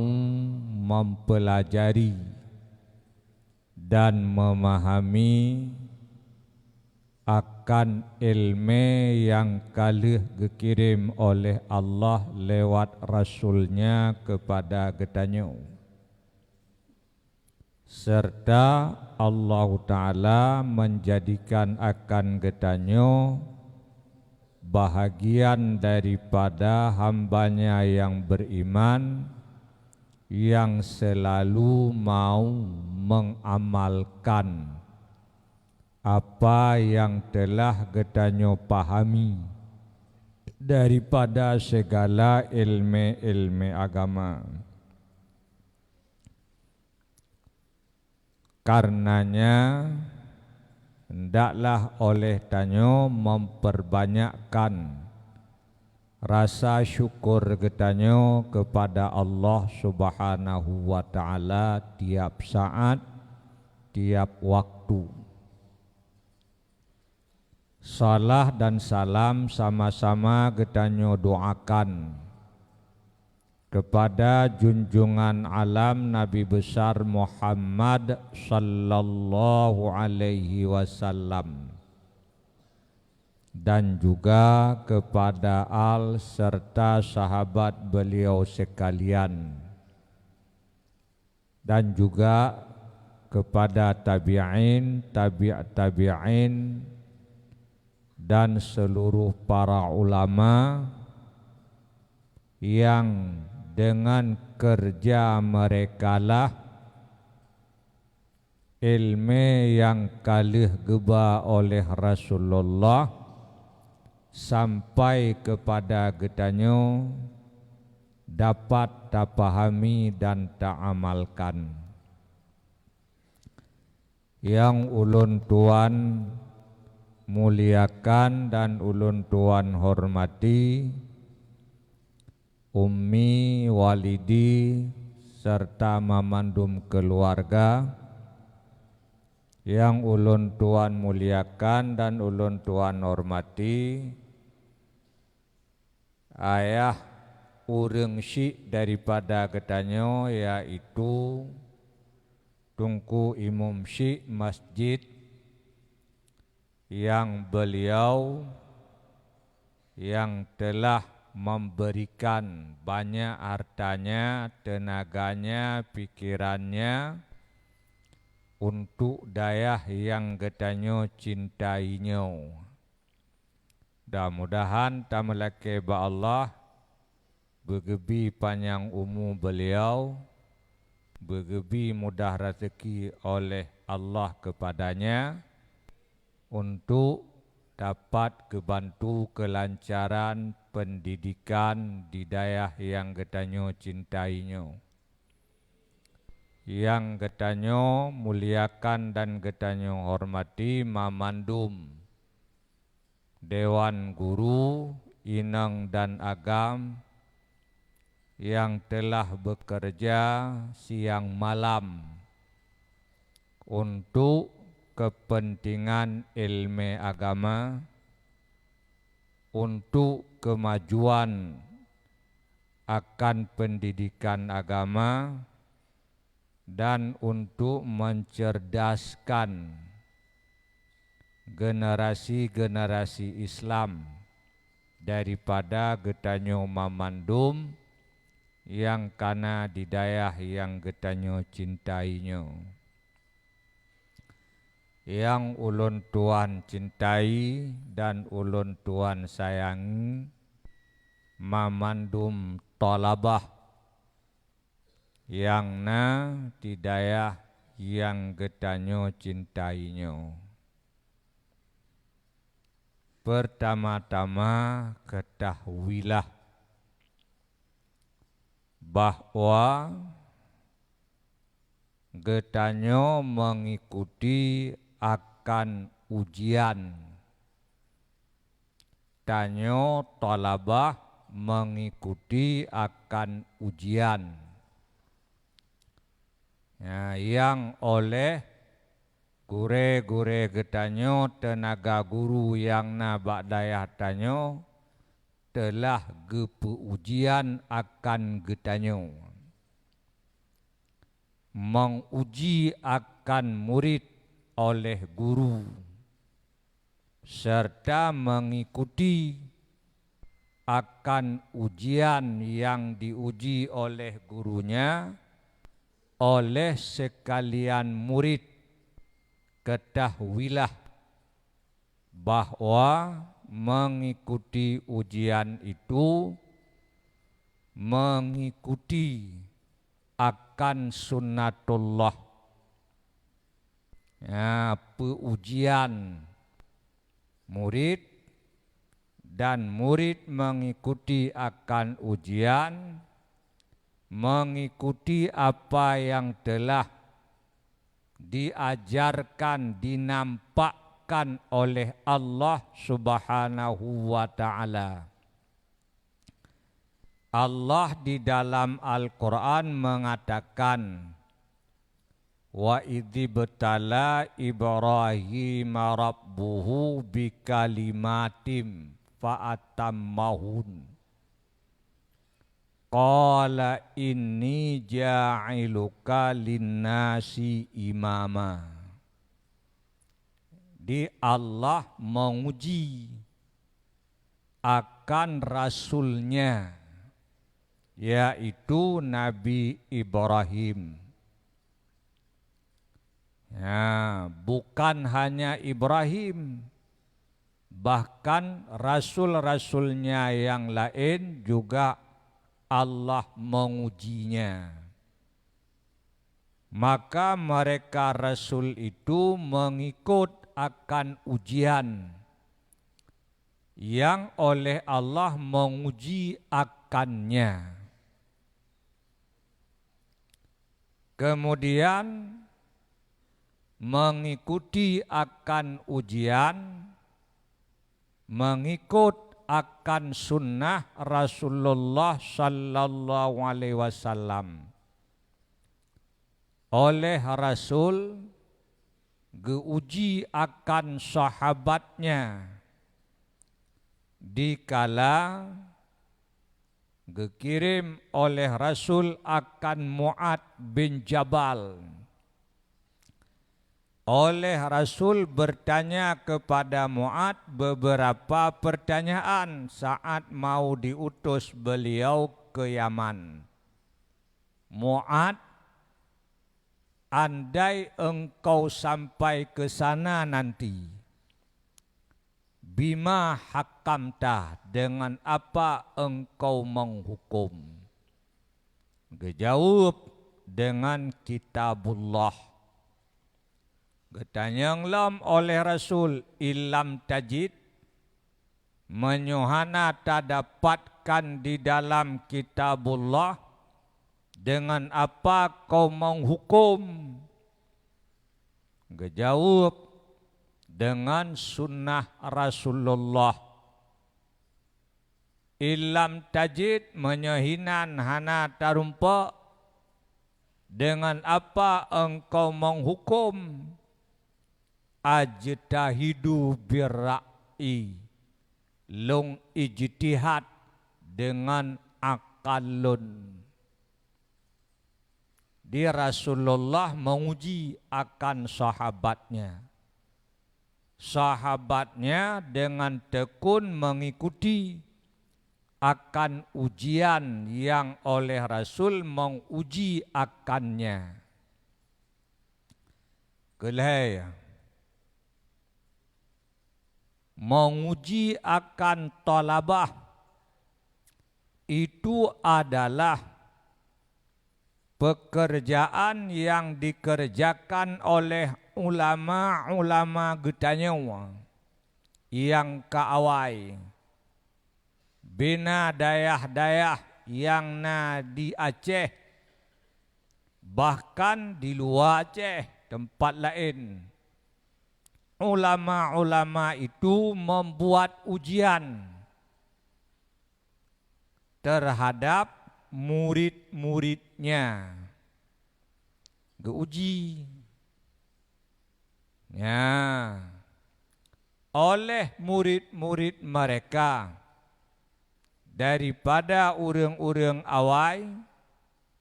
mempelajari dan memahami akan ilmu yang kalih dikirim oleh Allah lewat Rasulnya kepada kedanyo, serta Allah Ta'ala menjadikan akan kedanyo bahagian daripada hambanya yang beriman yang selalu mau mengamalkan apa yang telah kedanyo pahami daripada segala ilmu-ilmu agama. Karenanya hendaklah oleh danyo memperbanyakkan rasa syukur kedanyo kepada Allah Subhanahu wa ta'ala tiap saat, tiap waktu. Salah dan salam sama-sama kedanyo doakan kepada junjungan alam Nabi besar Muhammad sallallahu alaihi wasallam dan juga kepada al serta sahabat beliau sekalian dan juga kepada tabi'in, tabi'in dan seluruh para ulama yang dengan kerja merekalah ilmu yang kalih geba oleh Rasulullah sampai kepada kedanyo dapat dipahami dan diamalkan. Yang ulun tuan muliakan dan ulun tuan hormati, ummi, walidi, serta mamandum keluarga yang ulun tuan muliakan dan ulun tuan hormati, ayah urang syik daripada kedanyo yaitu Tunku Imam Syik Masjid yang beliau yang telah memberikan banyak hartanya, tenaganya, pikirannya untuk daya yang kedanyo cintainya. Mudah-mudahan tamalake ba Allah bergebi panjang umur beliau, bergebi mudah rezeki oleh Allah kepadanya untuk dapat kebantu kelancaran pendidikan di daerah yang kedanyo cintainya, yang kedanyo muliakan dan kedanyo hormati mamandum Dewan Guru Inang dan Agam yang telah bekerja siang malam untuk kepentingan ilmu agama, untuk kemajuan akan pendidikan agama, dan untuk mencerdaskan generasi-generasi Islam daripada getanyo mamandum yang kana di daerah yang getanyo cintainya. yang ulun tuan cintai dan ulun tuan sayangi, mamandum tolabah yang na tidayah yang getanyo cintainya. Pertama-tama ketahuilah bahwa getanyo mengikuti akan ujian. Tanyo tolabah mengikuti akan ujian. Ya, yang oleh gure-gure getanyo tenaga guru yang na bakdayah tanyo telah gepu ujian akan getanyo. Menguji akan murid oleh guru serta mengikuti akan ujian yang diuji oleh gurunya oleh sekalian murid. Ketahuilah bahwa mengikuti ujian itu mengikuti akan sunnatullah. Ya, ujian murid dan murid mengikuti akan ujian, mengikuti apa yang telah diajarkan, dinampakkan oleh Allah Subhanahu wa ta'ala. Allah di dalam Al-Quran mengatakan, wa idzi betala Ibrahim rabbuhu bikalimatim fa'atammahun. Qala inni ja'iluka linnasi imama. Di Allah menguji akan rasulnya, yaitu Nabi Ibrahim. Ya, bukan hanya Ibrahim, bahkan rasul-rasulnya yang lain juga Allah mengujinya. Maka mereka rasul itu mengikut akan ujian yang oleh Allah menguji akannya. Kemudian mengikuti akan ujian, mengikut akan sunnah Rasulullah sallallahu alaihi wasallam. Oleh Rasul geuji akan sahabatnya dikala gekirim oleh Rasul akan Mu'ad bin Jabal. Oleh Rasul bertanya kepada Mu'ad beberapa pertanyaan saat mau diutus beliau ke Yaman. Mu'ad, andai engkau sampai ke sana nanti, bima hakamta, dengan apa engkau menghukum? Dijawab, dengan kitabullah. Getanyanglam oleh Rasul, ilam tajid, menyuhana tak dapatkan di dalam kitabullah, dengan apa kau menghukum? Dijawab, dengan sunnah Rasulullah. Ilam tajid, menyohinan hana tarumpa, dengan apa engkau menghukum? Ajtahidu birra'i, long ijtihad dengan akalun. Di Rasulullah menguji akan sahabatnya. Sahabatnya dengan tekun mengikuti akan ujian yang oleh Rasul menguji akannya. Kelihaya menguji akan talabah itu adalah pekerjaan yang dikerjakan oleh ulama-ulama getanyau yang kaawai bina dayah-dayah yang na di Aceh, bahkan di luar Aceh tempat lain. Ulama-ulama itu membuat ujian terhadap murid-muridnya. Geuji. Ya. Oleh murid-murid mereka daripada urang-urang awai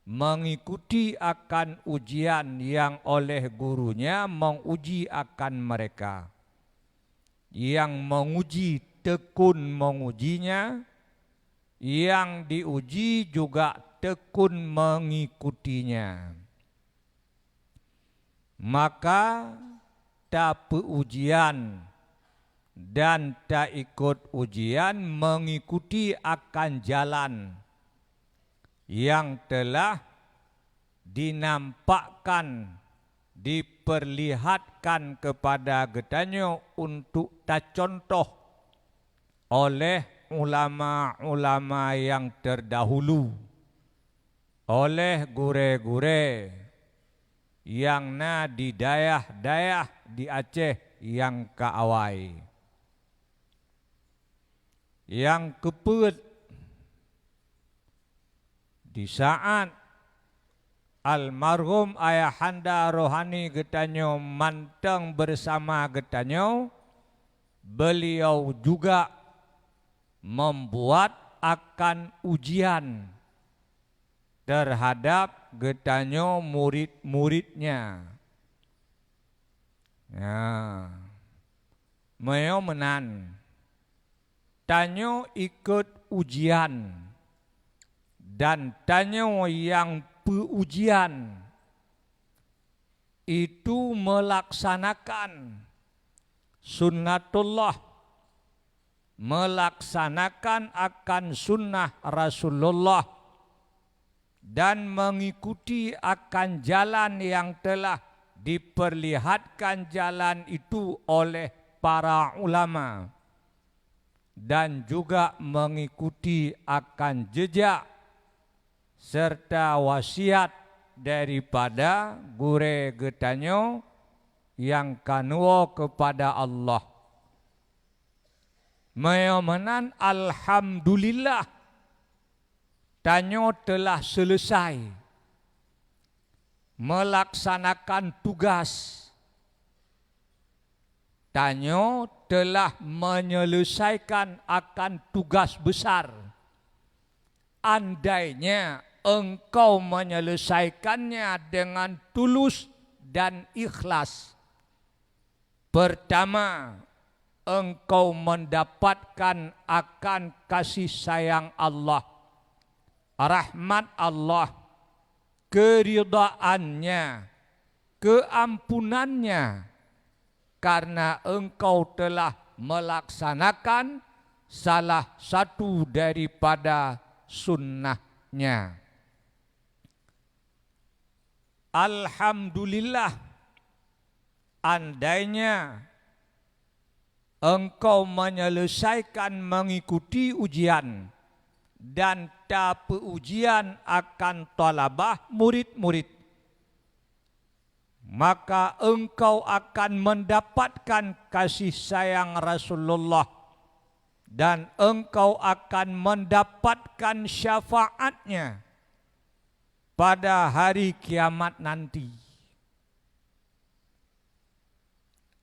mengikuti akan ujian yang oleh gurunya menguji akan mereka. Yang menguji tekun mengujinya, yang diuji juga tekun mengikutinya. Maka tak ujian dan tak ikut ujian mengikuti akan jalan yang telah dinampakkan, diperlihatkan kepada getanyo untuk tak contoh oleh ulama-ulama yang terdahulu, oleh gure-gure yang na di dayah-dayah di Aceh yang kaawai. Yang keput di saat almarhum ayahanda rohani getanyo manteng bersama getanyo, beliau juga membuat akan ujian terhadap getanyo murid-muridnya. Ya, meo menan. Tanyo ikut ujian dan tanyo yang pengujian itu melaksanakan sunnatullah, melaksanakan akan sunnah Rasulullah dan mengikuti akan jalan yang telah diperlihatkan jalan itu oleh para ulama. Dan juga mengikuti akan jejak serta wasiat daripada gure getanyo yang kanuo kepada Allah. Meyomenan alhamdulillah tanyo telah selesai melaksanakan tugas. Tanyo telah menyelesaikan akan tugas besar. Andainya engkau menyelesaikannya dengan tulus dan ikhlas. Pertama, engkau mendapatkan akan kasih sayang Allah, rahmat Allah, keridhaannya, keampunannya, karena engkau telah melaksanakan salah satu daripada sunnahnya. Alhamdulillah, andainya engkau menyelesaikan mengikuti ujian dan tak ujian akan talabah murid-murid, maka engkau akan mendapatkan kasih sayang Rasulullah dan engkau akan mendapatkan syafaatnya pada hari kiamat nanti.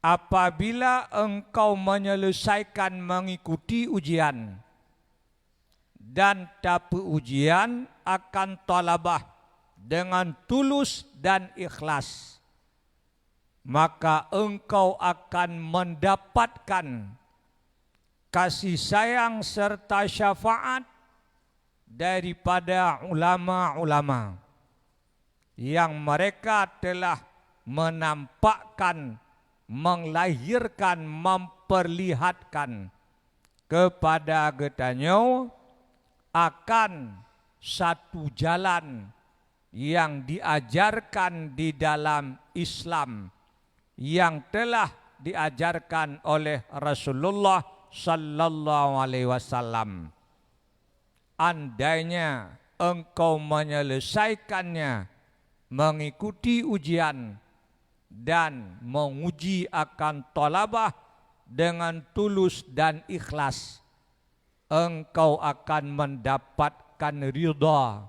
Apabila engkau menyelesaikan mengikuti ujian dan tak ujian akan talabah dengan tulus dan ikhlas, maka engkau akan mendapatkan kasih sayang serta syafaat daripada ulama-ulama yang mereka telah menampakkan melahirkan, memperlihatkan kepada getanyo akan satu jalan yang diajarkan di dalam Islam yang telah diajarkan oleh Rasulullah sallallahu alaihi wasallam. Andainya engkau menyelesaikannya, mengikuti ujian dan menguji akan tolabah dengan tulus dan ikhlas, engkau akan mendapatkan ridha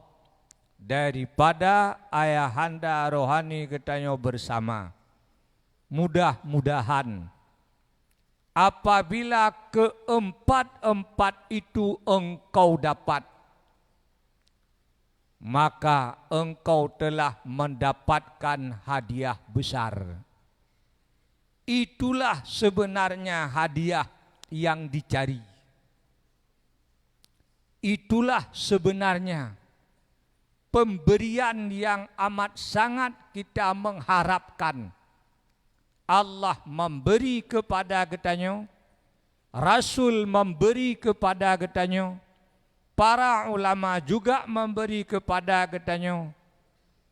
daripada ayahanda rohani getanyo bersama. Mudah-mudahan apabila keempat-empat itu engkau dapat, maka engkau telah mendapatkan hadiah besar. Itulah sebenarnya hadiah yang dicari. Itulah sebenarnya pemberian yang amat sangat kita mengharapkan. Allah memberi kepada getanyo, Rasul memberi kepada getanyo, para ulama juga memberi kepada getanyo,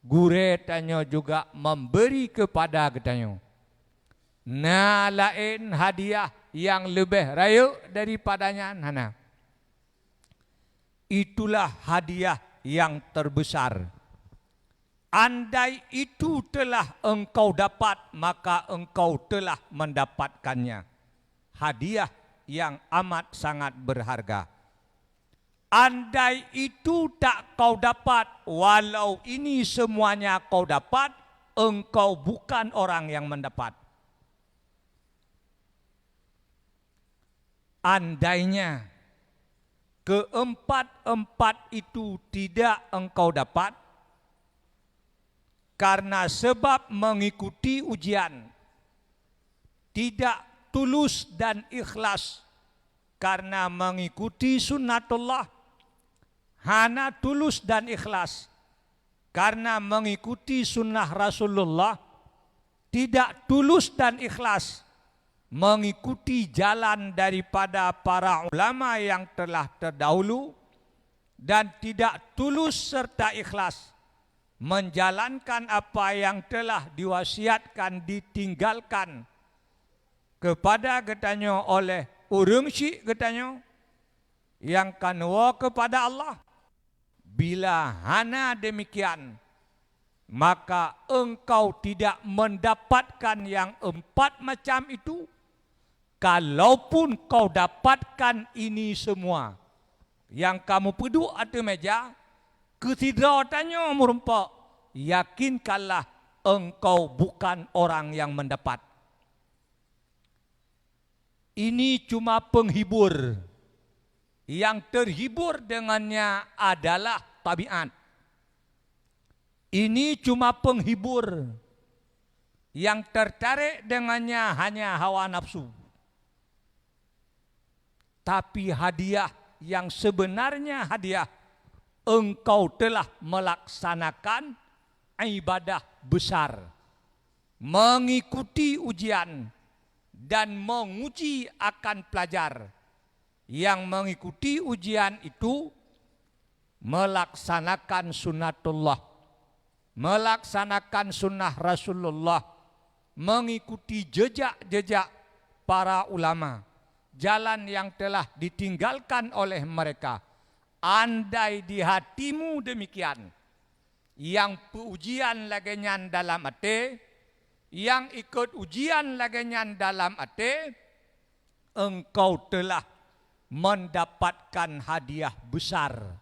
gure tanyo juga memberi kepada getanyo. Nah, lain hadiah yang lebih raya daripadanya nana. Itulah hadiah yang terbesar. Andai itu telah engkau dapat, maka engkau telah mendapatkannya. Hadiah yang amat sangat berharga. Andai itu tak kau dapat, walau ini semuanya kau dapat, engkau bukan orang yang mendapat. Andainya keempat-empat itu tidak engkau dapat, karena sebab mengikuti ujian, tidak tulus dan ikhlas, karena mengikuti sunnatullah, hana tulus dan ikhlas, karena mengikuti sunnah Rasulullah, tidak tulus dan ikhlas, mengikuti jalan daripada para ulama yang telah terdahulu, dan tidak tulus serta ikhlas menjalankan apa yang telah diwasiatkan, ditinggalkan kepada getanyo oleh urang syik getanyo yang kanwa kepada Allah. Bila hana demikian, maka engkau tidak mendapatkan yang empat macam itu. Kalaupun kau dapatkan ini semua yang kamu pedu atas meja, ketidakannya merempak, yakinkanlah engkau bukan orang yang mendapat. Ini cuma penghibur. Yang terhibur dengannya adalah tabiat. Ini cuma penghibur. Yang tertarik dengannya hanya hawa nafsu. Tapi hadiah yang sebenarnya hadiah, engkau telah melaksanakan ibadah besar, mengikuti ujian dan menguji akan pelajar. Yang mengikuti ujian itu melaksanakan sunnatullah, melaksanakan sunnah Rasulullah, mengikuti jejak-jejak para ulama, jalan yang telah ditinggalkan oleh mereka. Andai di hatimu demikian, yang ujian lagi nyan dalam hati, yang ikut ujian lagi nyan dalam hati, engkau telah mendapatkan hadiah besar,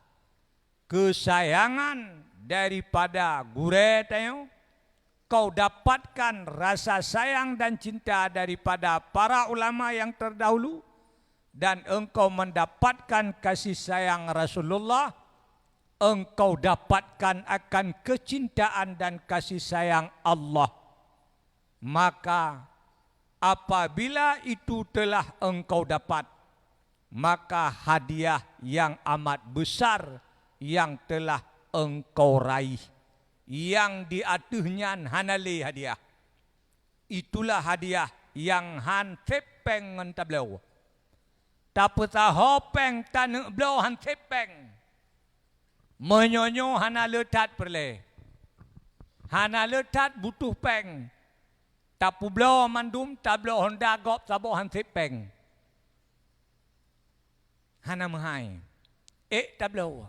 kesayangan daripada gure tayo. Kau dapatkan rasa sayang dan cinta daripada para ulama yang terdahulu, dan engkau mendapatkan kasih sayang Rasulullah. Engkau dapatkan akan kecintaan dan kasih sayang Allah. Maka apabila itu telah engkau dapat, maka hadiah yang amat besar yang telah engkau raih, yang diatuhnya hanali hadiah, Itulah hadiah yang han tepeng ngan tablau. Tapi tak hopeng tanuk blau han tepeng. Menyonyo hana letat perle. Hana letat butuh peng. Tapi blau mandum tablau honda gop sabo han tepeng. Hana menghai. Tablau.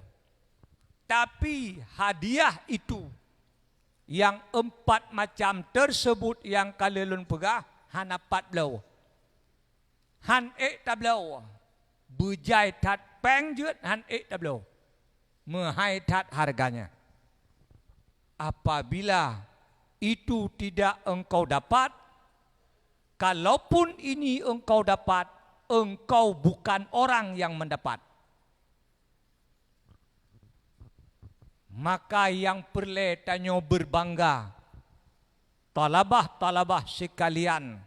Tapi hadiah itu yang 4 macam tersebut yang kalelun pegah hana 4 blau. Han tablau. Bujai tat peng jut han tablau. Menghai tat harganya. Apabila itu tidak engkau dapat, kalaupun ini engkau dapat, engkau bukan orang yang mendapat. Maka yang perlu tanyo berbangga, talabah-talabah sekalian,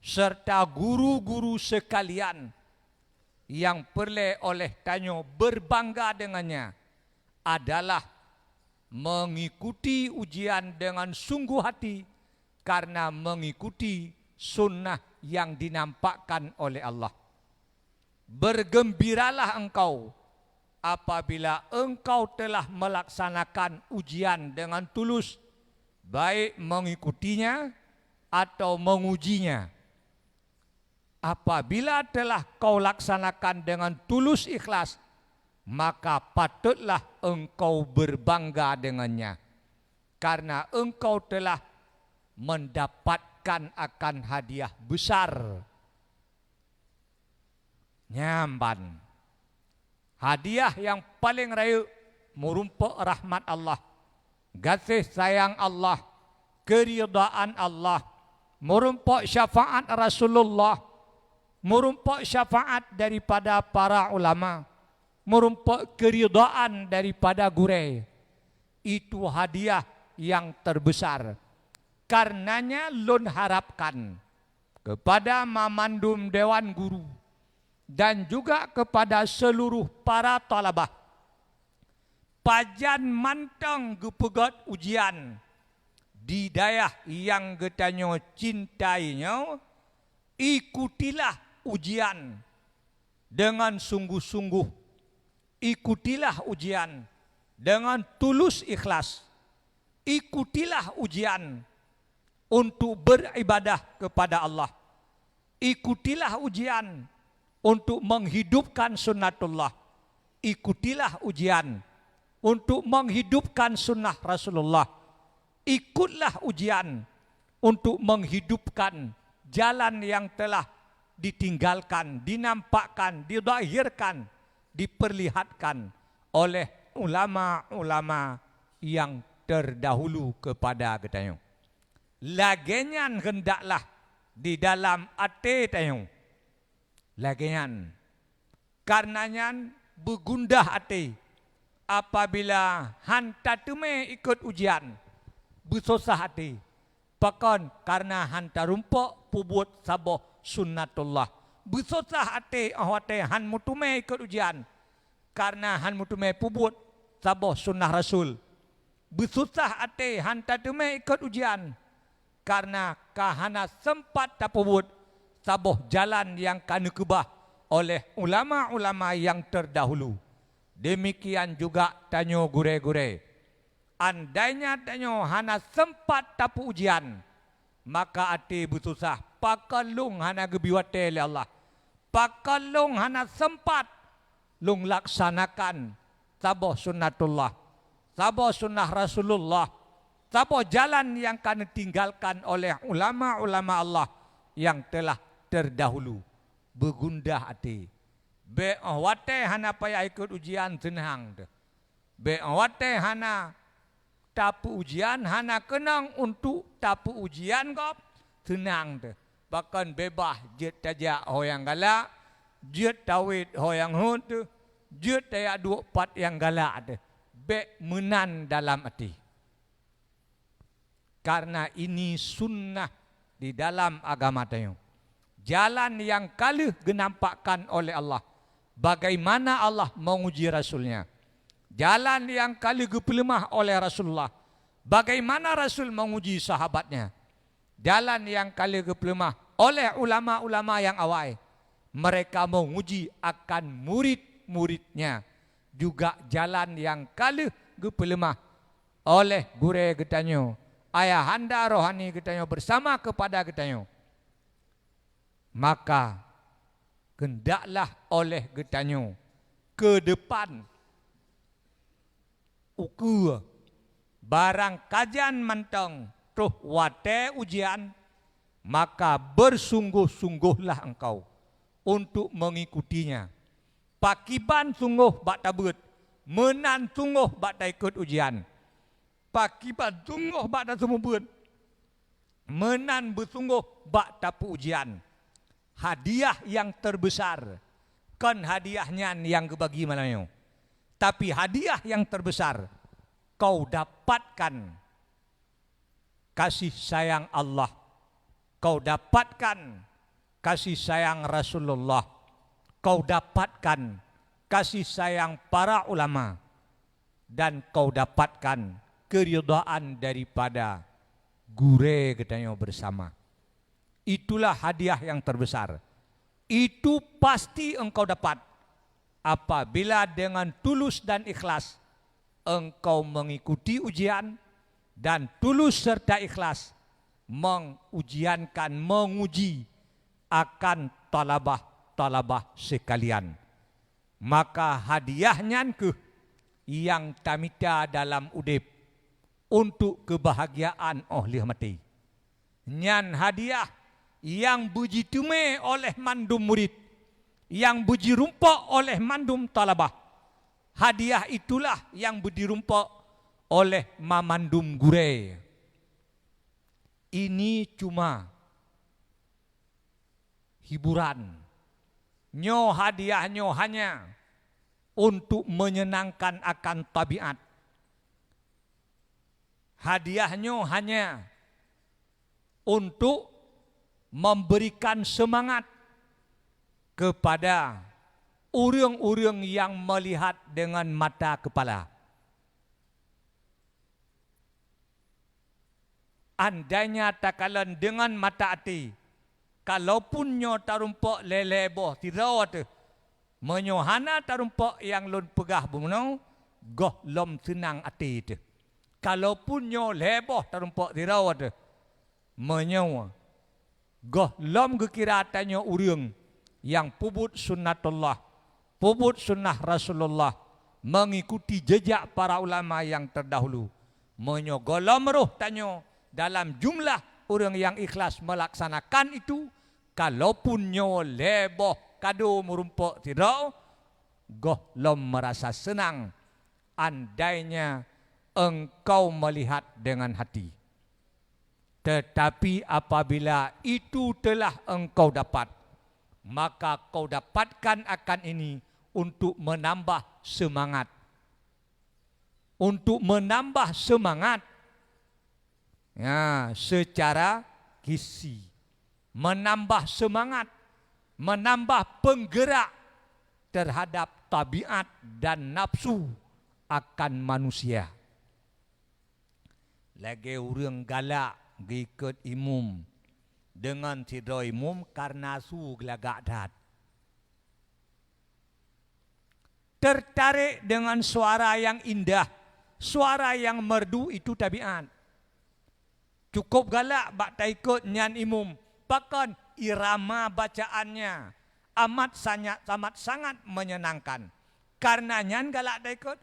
serta guru-guru sekalian, yang perlu oleh tanyo berbangga dengannya adalah mengikuti ujian dengan sungguh hati karena mengikuti sunnah yang dinampakkan oleh Allah. Bergembiralah engkau apabila engkau telah melaksanakan ujian dengan tulus, baik mengikutinya atau mengujinya. Apabila telah kau laksanakan dengan tulus ikhlas, maka patutlah engkau berbangga dengannya. Karena engkau telah mendapatkan akan hadiah besar. Nyamban. Hadiah yang paling raya merumpuk rahmat Allah, kasih sayang Allah, keridaan Allah, merumpuk syafaat Rasulullah, merumpuk syafaat daripada para ulama, merumpuk keridaan daripada gurei. Itu hadiah yang terbesar. Karenanya lun harapkan kepada mamandum Dewan Guru dan juga kepada seluruh para talabah, pajan mantang gepegat ujian di daerah yang getanyo cintainya, ikutilah ujian dengan sungguh-sungguh, ikutilah ujian dengan tulus ikhlas, ikutilah ujian untuk beribadah kepada Allah, ikutilah ujian untuk menghidupkan sunnatullah, ikutilah ujian untuk menghidupkan sunnah Rasulullah, ikutlah ujian untuk menghidupkan jalan yang telah ditinggalkan, dinampakkan, didahirkan, diperlihatkan oleh ulama-ulama yang terdahulu kepada kita. Lagenyan hendaklah di dalam ate tayong. Lagenyan. Karenanya begundah hati apabila hanta tume ikut ujian, bersusah hati. Pakon karena hanta rumpuk pubut saboh sunnatullah. Bersusah hati ahwate han mutume ikut ujian karena han mutume pubut saboh sunnah Rasul. Bersusah hati hanta tume ikut ujian karena kahana sempat tapubut saboh jalan yang kanu kebah oleh ulama-ulama yang terdahulu. Demikian juga tanyo gure-gure. Andainya tanyo hana sempat tapu ujian, maka ati bersusah. Pakalung hana gebiwate oleh Allah. Pakalung hana sempat lung laksanakan saboh sunnatullah, saboh sunnah Rasulullah, saboh jalan yang kanu tinggalkan oleh ulama-ulama Allah yang telah terdahulu. Begundah hati. Be awate hana payah ikut ujian senang. Be awate hana tapu ujian, hana kenang untuk tapu ujian kop senang. Bahkan bebas jet tajak hoyang galak, jet tawid hoyang hut, jet tayak 24 yang galak. Be menan dalam hati. Karena ini sunnah di dalam agama tayo. Jalan yang kaluh genampakkan oleh Allah. Bagaimana Allah menguji Rasulnya. Jalan yang kaluh gepelemah oleh Rasulullah. Bagaimana Rasul menguji sahabatnya. jalan yang kala kepelemah oleh ulama-ulama yang awal. Mereka menguji akan murid-muridnya juga jalan yang kala kepelemah oleh gure getanyo, ayahanda rohani getanyo bersama kepada getanyo. Maka hendaklah oleh getanyo ke depan ukur barang kajian mentang tuh wate ujian, maka bersungguh-sungguhlah engkau untuk mengikutinya. Pakiban sungguh bak tabut, menan sungguh bak tak ikut ujian. Pakiban sungguh bak tak semubun, menan bersungguh bak tapu ujian. Hadiah yang terbesar, kan hadiahnya yang kebagi malamnya. Tapi hadiah yang terbesar, kau dapatkan kasih sayang Allah. Kau dapatkan kasih sayang Rasulullah. Kau dapatkan kasih sayang para ulama. Dan kau dapatkan keridhaan daripada gure gedanyo bersama. Itulah hadiah yang terbesar. Itu pasti engkau dapat apabila dengan tulus dan ikhlas engkau mengikuti ujian dan tulus serta ikhlas menguji akan talabah sekalian. Maka hadiahnya ke yang tamita dalam udip untuk kebahagiaan oleh mati. Nyan hadiah yang buji tume oleh mandum murid, yang buji rumpok oleh mandum talabah. Hadiah itulah yang buji rumpok oleh mamandum gure. Ini cuma hiburan. Nyo hadiahnya hanya untuk menyenangkan akan tabiat. Hadiahnya hanya untuk memberikan semangat kepada orang-orang yang melihat dengan mata kepala. Andainya takalan dengan mata hati, kalaupun nyo tarumpok leleboh tirawat, menyohana tarumpok yang lon pegah bumenau, goh lom senang hati itu. Kalaupun nyo leboh tarumpok tirawat, menyawa goh lom kekira tanyo urang yang pubut sunnatullah, pubut sunnah Rasulullah, mengikuti jejak para ulama yang terdahulu. Menyo golom roh tanyo dalam jumlah orang yang ikhlas melaksanakan itu, kalaupun nyo leboh kado merumpok tidak, goh lom merasa senang andainya engkau melihat dengan hati. Tetapi apabila itu telah engkau dapat, maka kau dapatkan akan ini untuk menambah semangat. Untuk menambah semangat ya, secara gizi. Menambah semangat, menambah penggerak terhadap tabiat dan nafsu akan manusia. Lagi orang galak ikut imum dengan tidak imum karena su gelagak dat. Tertarik dengan suara yang indah, suara yang merdu itu tabiat. Cukup galak bak tak ikut nyan imum, bahkan irama bacaannya amat sangat menyenangkan. Karena nyan galak tak ikut,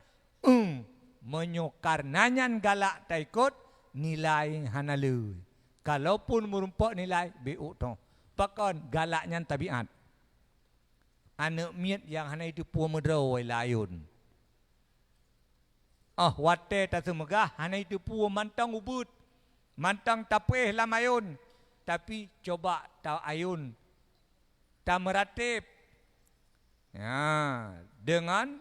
karena nyan galak tak ikut, nilai hanalu. Kalaupun merumpok nilai BU tu. Bahkan galaknya tabiat. Anak miat yang hana itu puan medraw layun. Wate tak semegah hana itu puan mantang ubud. Mantang tapeh lamayun. Tapi coba ta ayun. Ta meratib. Ya, dengan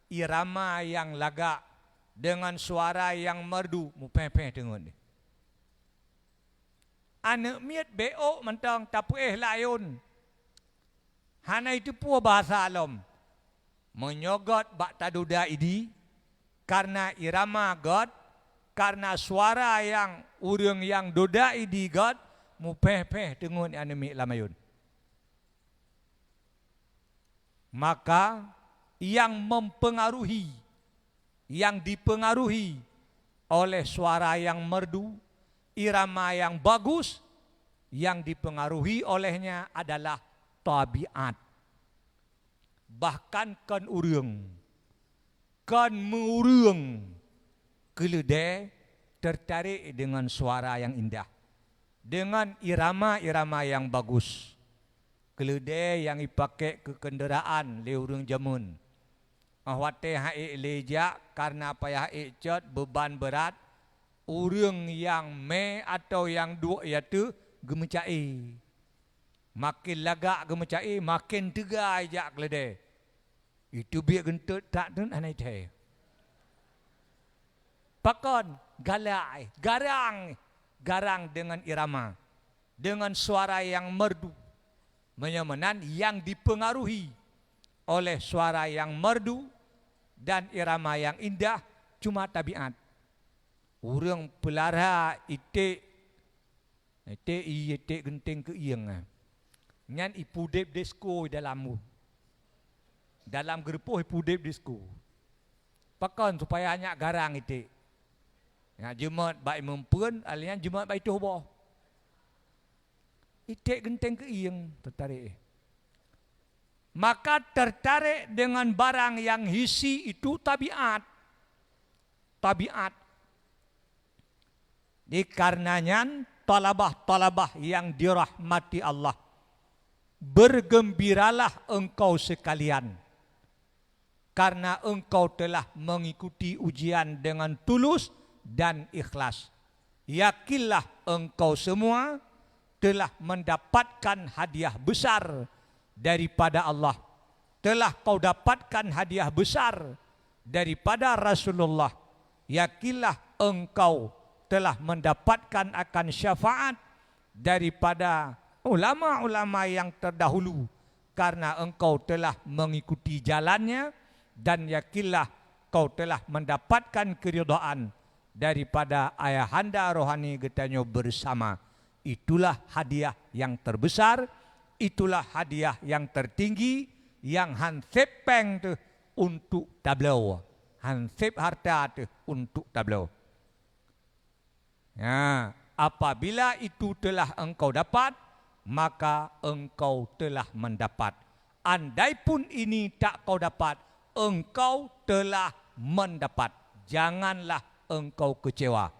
irama yang lagak, dengan suara yang merdu, mupepeh dengan dia. Anak miat beo mentang tapueh layun. Hana itu pua bahasa alam. Menyogot bak taduda idi, karena irama God, karena suara yang urang yang doda idi God, mu peh-peh tengun anemi lamayun. Maka yang mempengaruhi, yang dipengaruhi oleh suara yang merdu, irama yang bagus, yang dipengaruhi olehnya adalah tabiat. Bahkan kan mengurung keledai tertarik dengan suara yang indah, dengan irama-irama yang bagus. Keledai yang dipakai ke kenderaan le urang jamun. Ahwate haik lejak karena payah icet beban berat. Urang yang me atau yang dua iaitu gemecai. Makin lagak gemecai, makin tegar ijak keledai. Itu biar gentut tak dun anai teh. Pakon galai, garang dengan irama, dengan suara yang merdu. Menyamanan yang dipengaruhi oleh suara yang merdu dan irama yang indah cuma tabiat. Urang pelara itik genting ke ieng. Ngan ipudep disko dalammu. Dalam gerpoh ipudep disko. Pakon supaya banyak garang itik. Ya jemat baik mempun, alian jemat baik toboh. Itik genteng ke ieng tertarik. Maka tertarik dengan barang yang hisi itu tabiat. Tabiat. Dikarenanya talabah-talabah yang dirahmati Allah. Bergembiralah engkau sekalian. Karena engkau telah mengikuti ujian dengan tulus dan ikhlas. Yakinlah engkau semua telah mendapatkan hadiah besar daripada Allah. Telah kau dapatkan hadiah besar daripada Rasulullah. Yakinlah engkau telah mendapatkan akan syafaat daripada ulama-ulama yang terdahulu. Karena engkau telah mengikuti jalannya. Dan yakinlah kau telah mendapatkan keridhaan daripada ayahanda rohani getanyo bersama. Itulah hadiah yang terbesar, itulah hadiah yang tertinggi yang hansip peng tu untuk tablau. Hansip harta tu untuk tablau. Ya, apabila itu telah engkau dapat, maka engkau telah mendapat. Andai pun ini tak kau dapat, engkau telah mendapat. Janganlah engkau kecewa.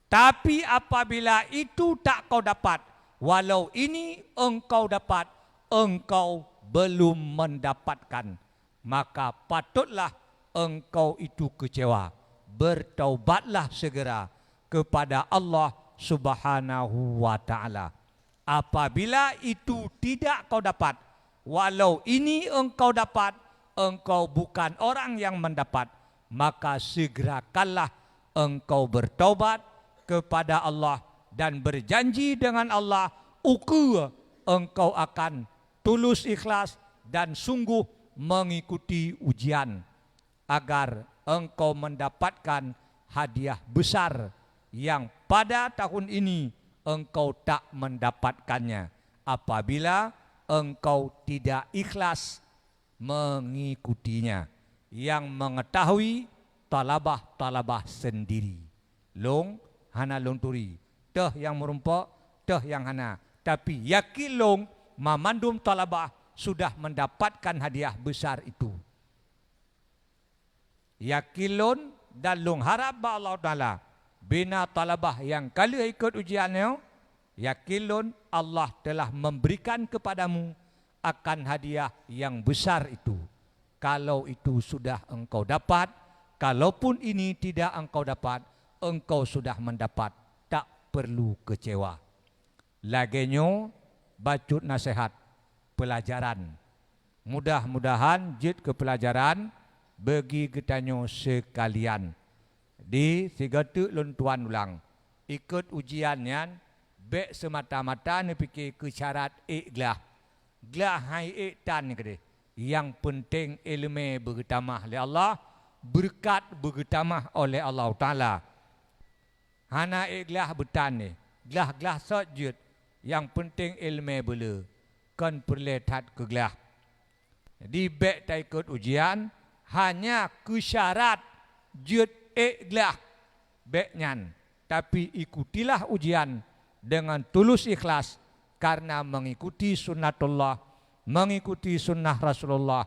Tapi apabila itu tak kau dapat, walau ini engkau dapat, engkau belum mendapatkan, maka patutlah engkau itu kecewa. Bertaubatlah segera kepada Allah Subhanahu wa ta'ala. Apabila itu tidak kau dapat, walau ini engkau dapat, engkau bukan orang yang mendapat, maka segerakanlah engkau bertaubat kepada Allah dan berjanji dengan Allah, engkau akan tulus ikhlas dan sungguh mengikuti ujian agar engkau mendapatkan hadiah besar yang pada tahun ini engkau tak mendapatkannya apabila engkau tidak ikhlas mengikutinya. Yang mengetahui talabah-talabah sendiri. Long hana long turi. Teh yang merumpak, teh yang hana. Tapi yakin long mamandum talabah sudah mendapatkan hadiah besar itu. Yakin long dan long harap ba Allah Ta'ala bina talabah yang kali ikut ujiannya, yakin long Allah telah memberikan kepadamu akan hadiah yang besar itu. Kalau itu sudah engkau dapat, kalaupun ini tidak engkau dapat, engkau sudah mendapat, tak perlu kecewa. Lagenyo bacut nasihat pelajaran. Mudah-mudahan jid ke pelajaran bagi getanyo sekalian. Di sigatu luntuan ulang. Ikut ujiannya, bek semata-mata ni fikir ke syarat ikhlas. Glah hai tan kede. Yang penting ilmu bergetamah oleh Allah, berkat bergetamah oleh Allah Ta'ala. Hana ikhlas betan ni. Glah-glah sojud. Yang penting ilmu bela. Kan perlu tat kegelah. Jadi bek tak ikut ujian hanya kesyarat jut gelah bek nyan. Tapi ikutilah ujian dengan tulus ikhlas karena mengikuti sunnatullah, mengikuti sunnah Rasulullah,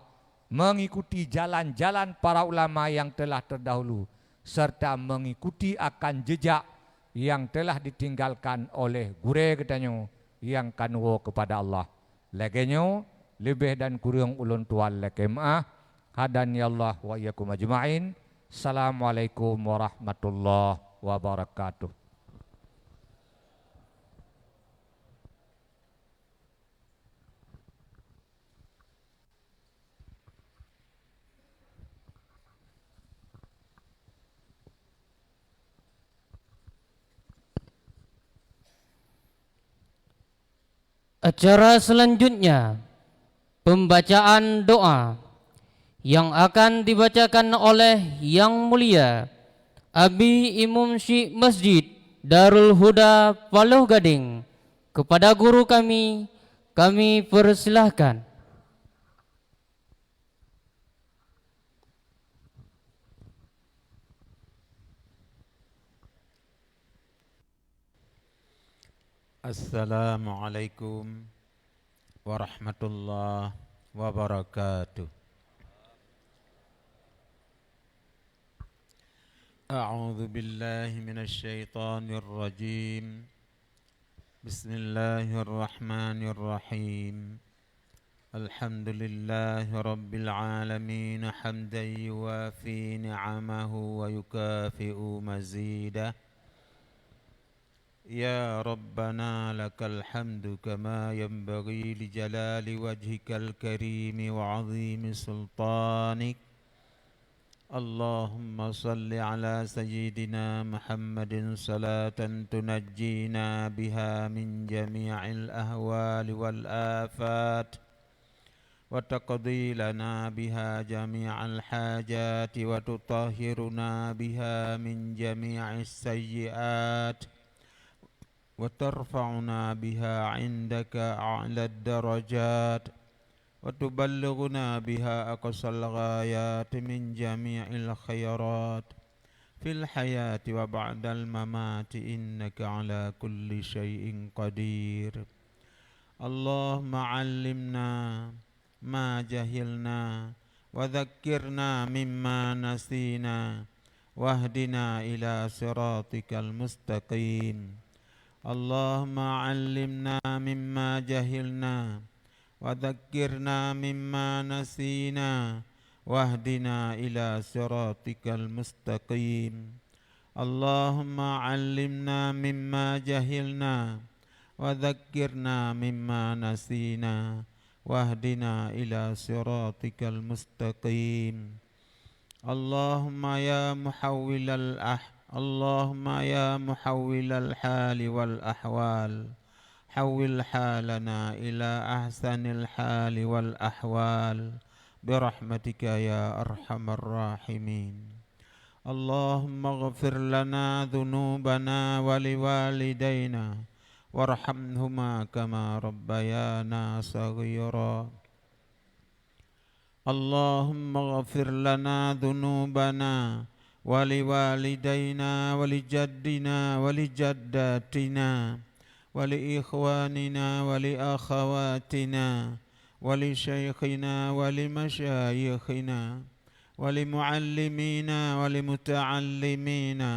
mengikuti jalan-jalan para ulama yang telah terdahulu serta mengikuti akan jejak yang telah ditinggalkan oleh gure ketanyo yang kanwo kepada Allah. Lagenyo lebih dan kurang ulun tuan lekemah. Hadani Allah wa iyyakum ajma'in. Assalamualaikum warahmatullahi wabarakatuh. Acara selanjutnya pembacaan doa yang akan dibacakan oleh Yang Mulia Abi Imam Syekh Masjid Darul Huda Paloh Gading. Kepada guru kami persilahkan. Assalamualaikum warahmatullahi wabarakatuh. A'udzu billahi minasy syaithanir rajim. Bismillahirrahmanirrahim. Alhamdulillahi rabbil alamin hamdan yuwafi ni'amahu wa yukafi'u mazidah. يا ربنا لك الحمد كما ينبغي لجلال وجهك الكريم وعظيم سلطانك. اللهم صل على سيدنا محمد صلاة تنجينا بها من جميع الأهوال والآفات وتقضي لنا بها جميع الحاجات وتطهرنا بها من جميع السيئات وترفعنا بها عندك أعلى الدرجات وتبلغنا بها أقصى الغايات من جميع الخيرات في الحياة وبعد الممات إنك على كل شيء قدير. اللهم علمنا ما جهلنا وذكرنا مما نسينا واهدنا إلى صراطك المستقيم. اللهم علمنا مما جهلنا وذكرنا مما نسينا واهدنا إلى صراطك المستقيم. اللهم علمنا مما جهلنا وذكرنا مما نسينا واهدنا إلى صراطك المستقيم. اللهم يا محول الحال والأحوال حول حالنا إلى أحسن الحال والأحوال برحمتك يا أرحم الراحمين. اللهم اغفر لنا ذنوبنا ولوالدينا وارحمهما كما ربيانا صغيرا. اللهم اغفر لنا ذنوبنا ولوالدينا ولجدنا ولجداتنا ولإخواننا ولأخواتنا ولشيخنا ولمشايخنا ولمعلمينا ولمتعلمينا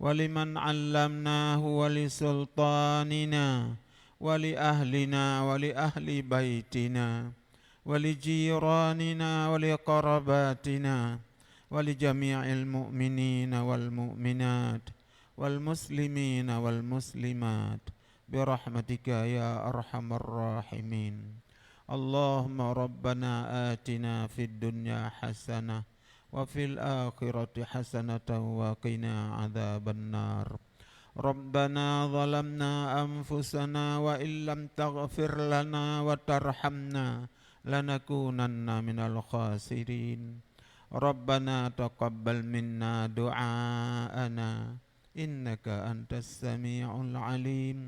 ولمن علمناه ولسلطاننا ولأهلنا ولأهل بيتنا ولجيراننا ولقرباتنا ولجميع المؤمنين والمؤمنات والمسلمين والمسلمات برحمتك يا أرحم الراحمين. اللهم ربنا آتنا في الدنيا حسنة وفي الآخرة حسنة وقنا عذاب النار. ربنا ظلمنا أنفسنا وإن لم تغفر لنا وترحمنا لنكونن من الخاسرين. ربنا تقبل منا دعاءنا إنك أنت السميع العليم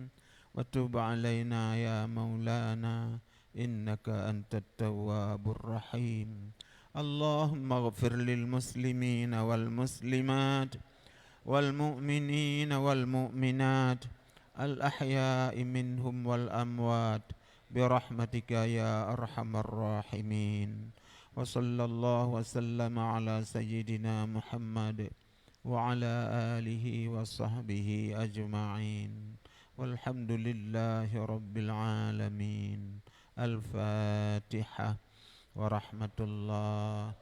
وتب علينا يا مولانا إنك أنت التواب الرحيم. اللهم اغفر للمسلمين والمسلمات والمؤمنين والمؤمنات الأحياء منهم والأموات برحمتك يا أرحم الراحمين. وصلى الله وسلم على سيدنا محمد وعلى آله وصحبه أجمعين والحمد لله رب العالمين. الفاتحة ورحمة الله.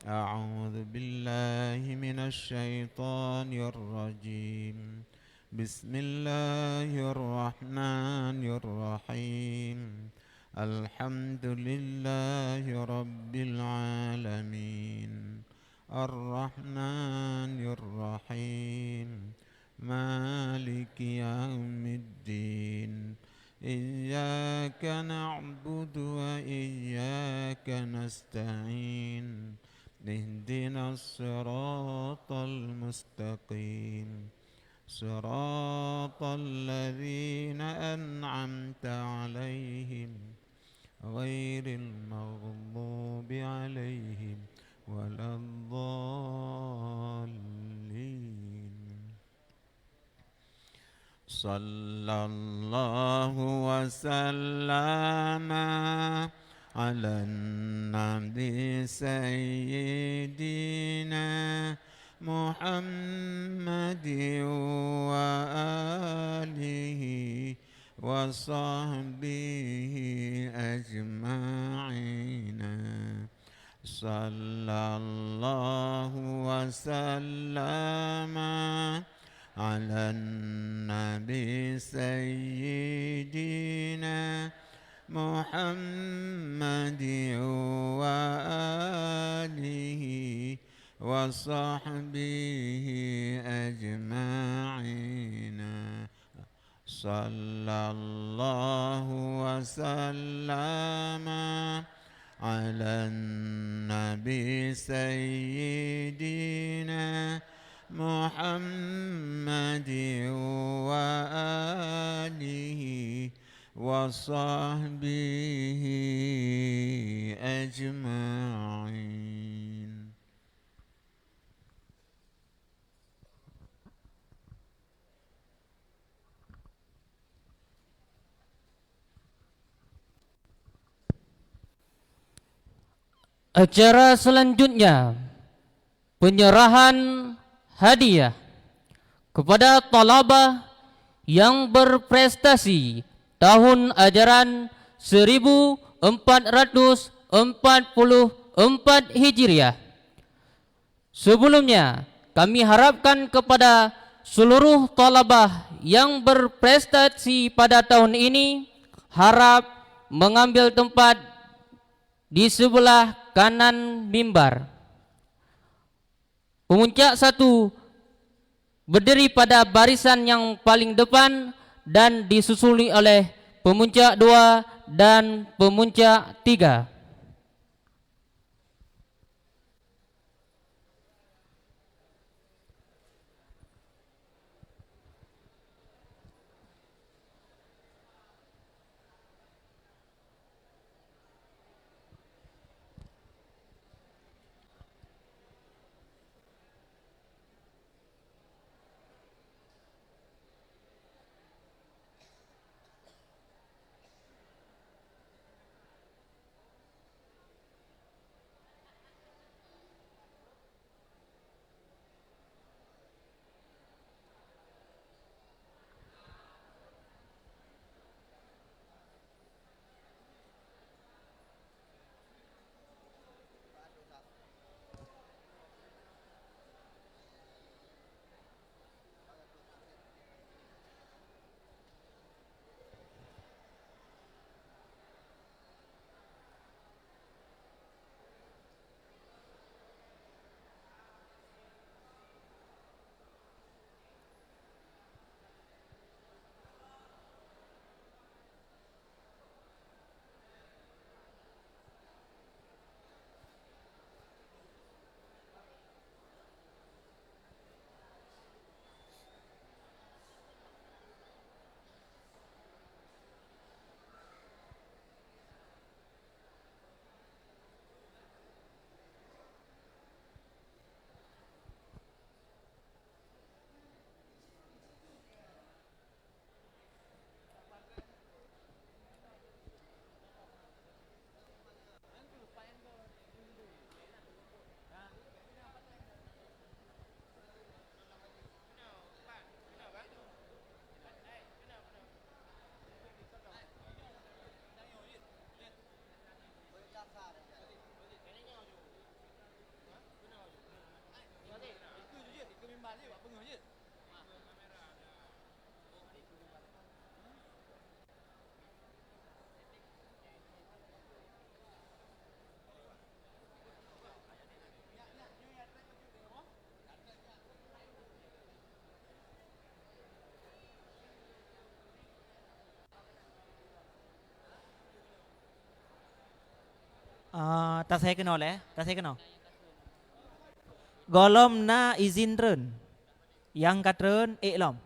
أعوذ بالله من الشيطان الرجيم. بسم الله الرحمن الرحيم. الحمد لله رب العالمين. الرحمن الرحيم. مالك يوم الدين. إياك نعبد وإياك نستعين. اهدنا الصراط المستقيم. صراط الذين أنعمت عليهم غير المغضوب عليهم ولا الضالين. صلى الله وسلم على النبي سيدنا محمد وآله وصحبه أجمعين. صلى الله وسلم على النبي سيدنا محمد وآله وصحبه أجمعين. صلى الله وسلم على النبي سيدنا محمد وآله وصحبه أجمعين. Acara selanjutnya penyerahan hadiah kepada talabah yang berprestasi tahun ajaran 1444 Hijriah. Sebelumnya kami harapkan kepada seluruh talabah yang berprestasi pada tahun ini harap mengambil tempat di sebelah kanan mimbar. Pemuncak 1 berdiri pada barisan yang paling depan dan disusuli oleh pemuncak 2 dan pemuncak 3. Tak saya kenal tak saya kenal. Golom na izin ren. Yang katren iklam.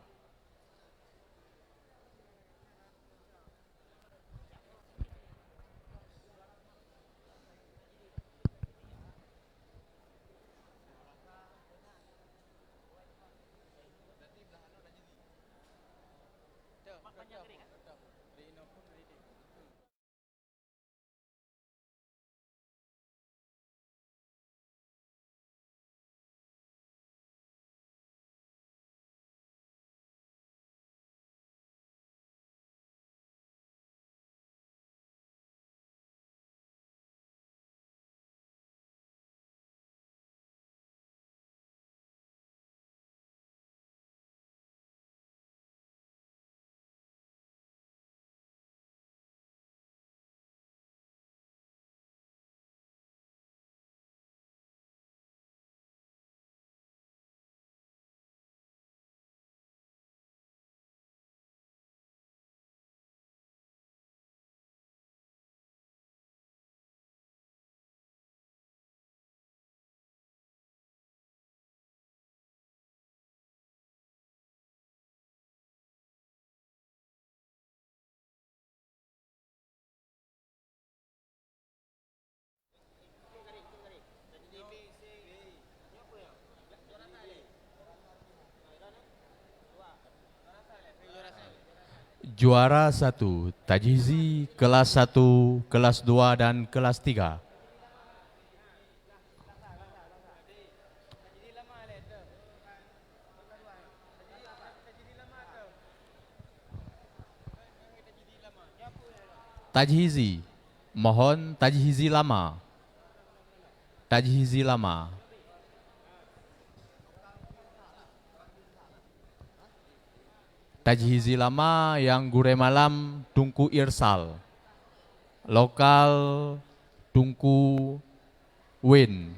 Juara 1 Tajhizi kelas 1, kelas 2 dan kelas 3. Tajhizi, mohon tajhizi lama. Tajhizi lama. Tajhizi lama yang gure malam Tungku Irsal. Lokal Tungku Win.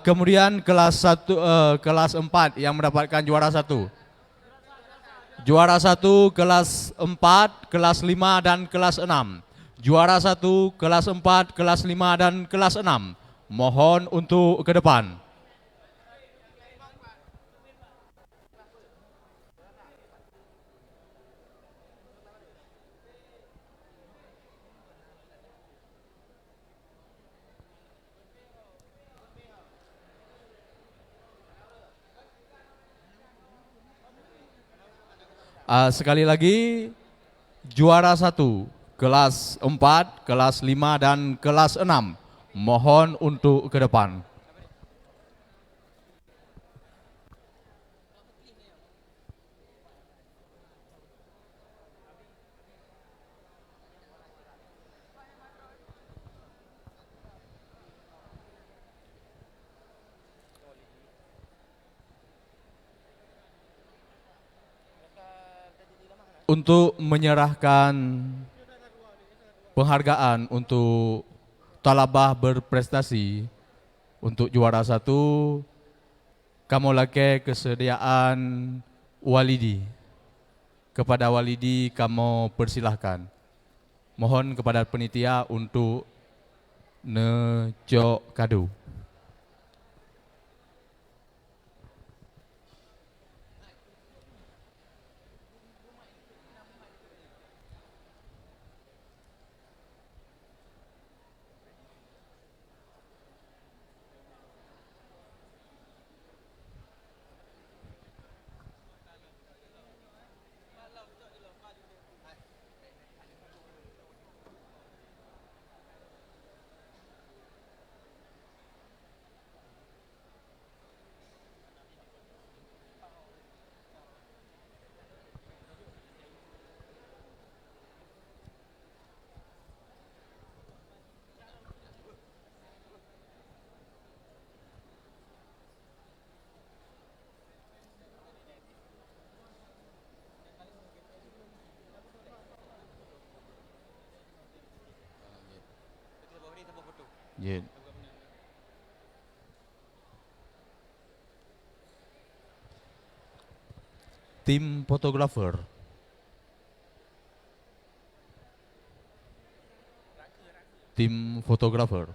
Kemudian kelas 1, kelas 4 yang mendapatkan juara 1. Juara 1 kelas 4, kelas 5 dan kelas 6. Juara 1 kelas 4, kelas 5 dan kelas 6. Mohon untuk ke depan. Sekali lagi, juara 1, kelas 4, kelas 5 dan kelas 6. Mohon untuk ke depan. Untuk menyerahkan penghargaan untuk talabah berprestasi untuk juara 1, kamu laki kesediaan walidi. Kepada walidi kamu persilahkan. Mohon kepada penitia untuk nejok kado. Yeah. Tim fotografer. Tim fotografer.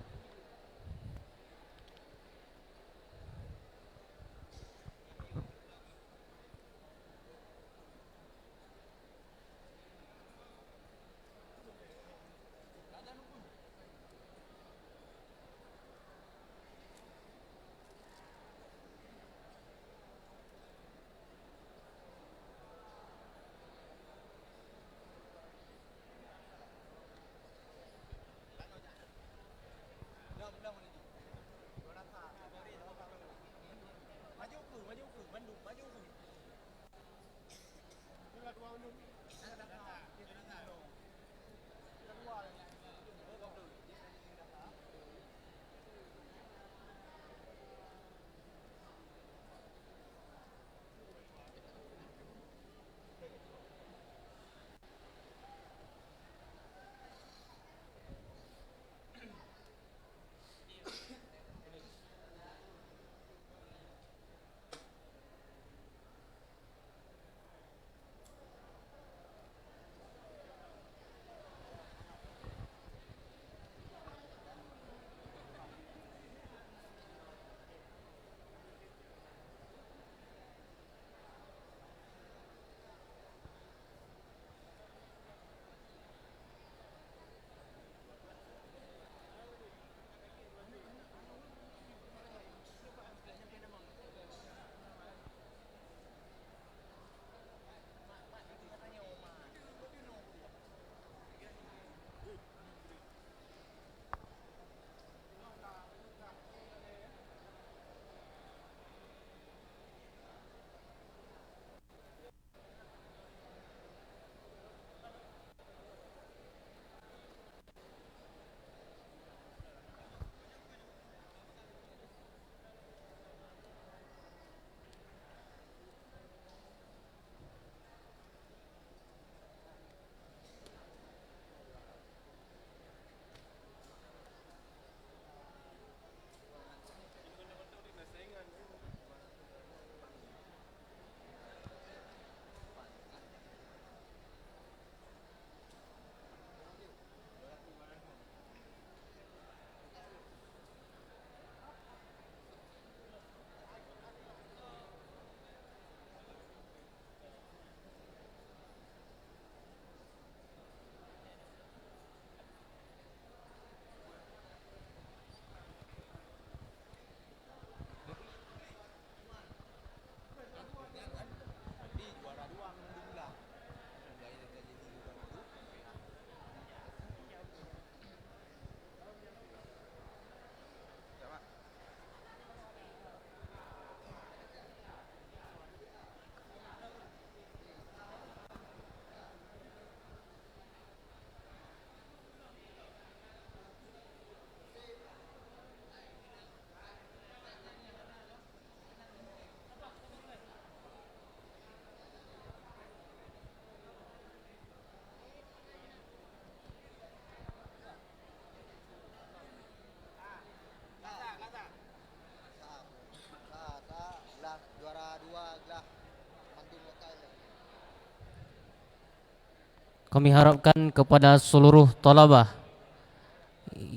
kami harapkan kepada seluruh talabah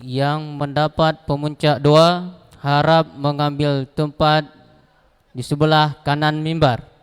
yang mendapat pemuncak doa harap mengambil tempat di sebelah kanan mimbar.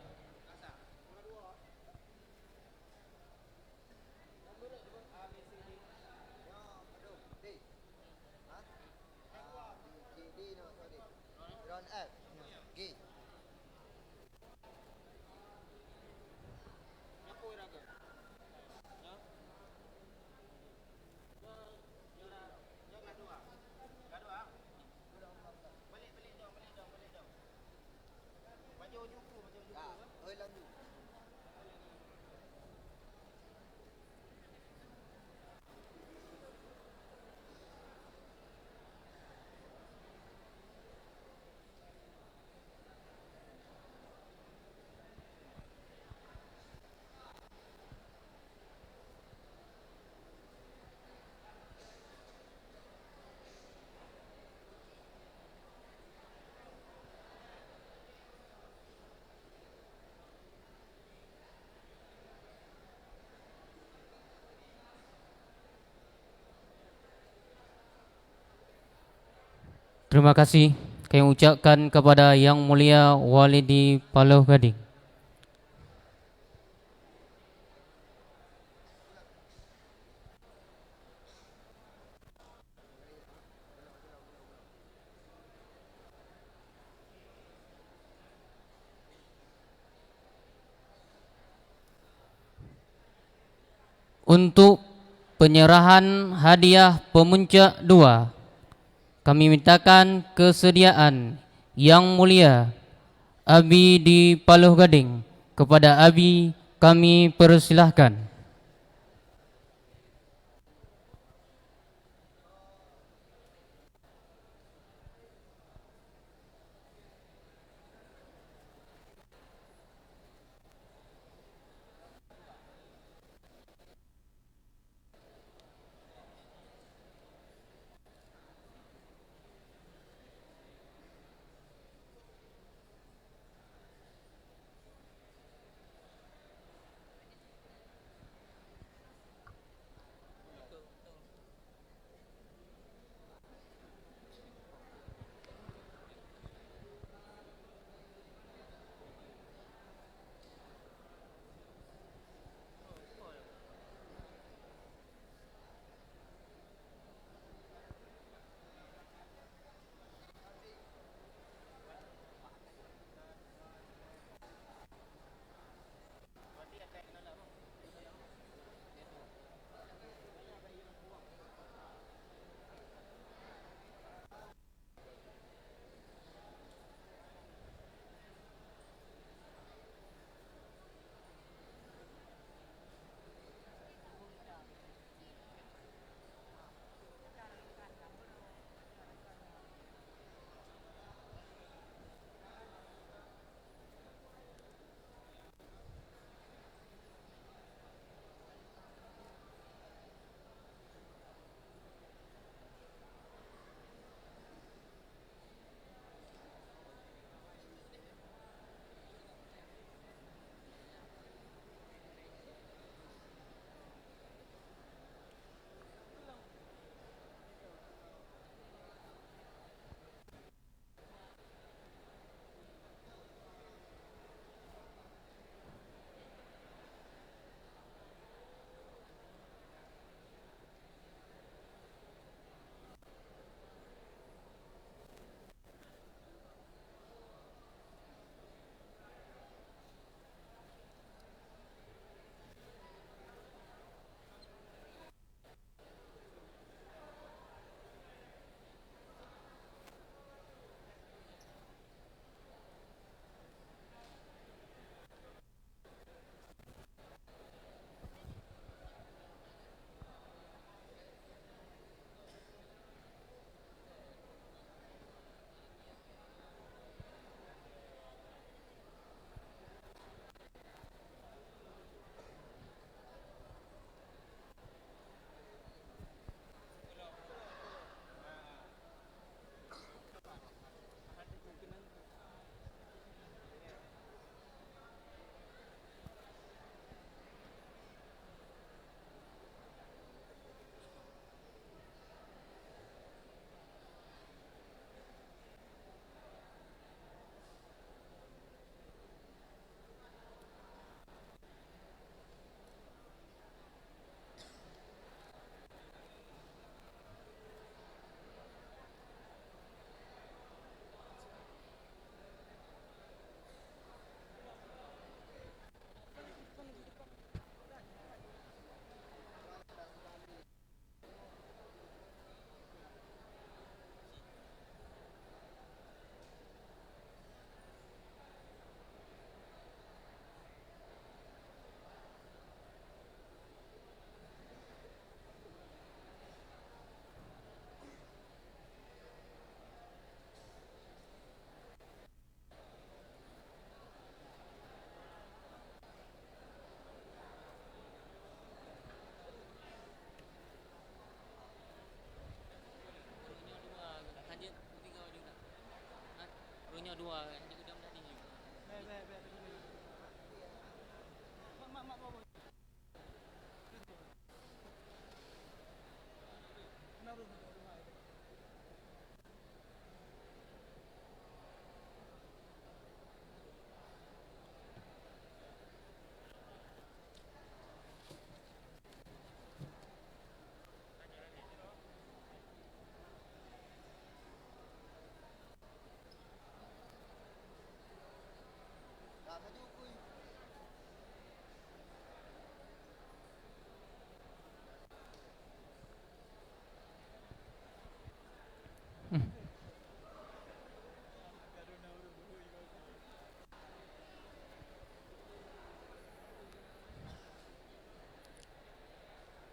Terima kasih kami ucapkan kepada Yang Mulia Walidi Paluh Gading. Untuk penyerahan hadiah pemuncak dua, kami mintakan kesediaan Yang Mulia Abi di Paluh Gading. Kepada Abi kami persilahkan.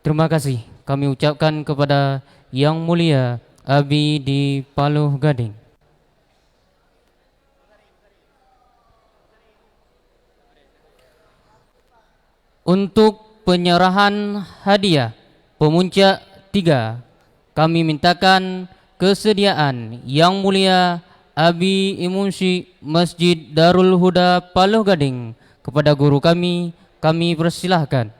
Terima kasih kami ucapkan kepada Yang Mulia Abi di Paluh Gading. Untuk penyerahan hadiah pemuncak 3, kami mintakan kesediaan Yang Mulia Abi Imunsi Masjid Darul Huda Paluh Gading. Kepada guru kami persilahkan.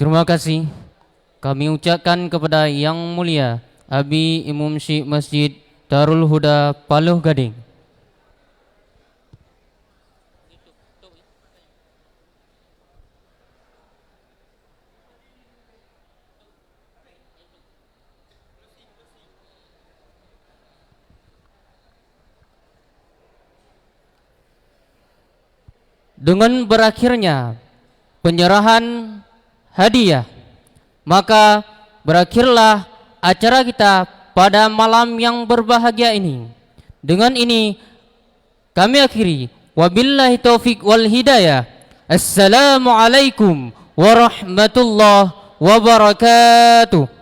Terima kasih kami ucapkan kepada Yang Mulia Abi Imam Syekh Masjid Darul Huda Paluh Gading. Dengan berakhirnya penyerahan hadiah, maka berakhirlah acara kita pada malam yang berbahagia ini. Dengan ini kami akhiri. Wabillahi taufik wal hidayah. Assalamualaikum warahmatullahi wabarakatuh.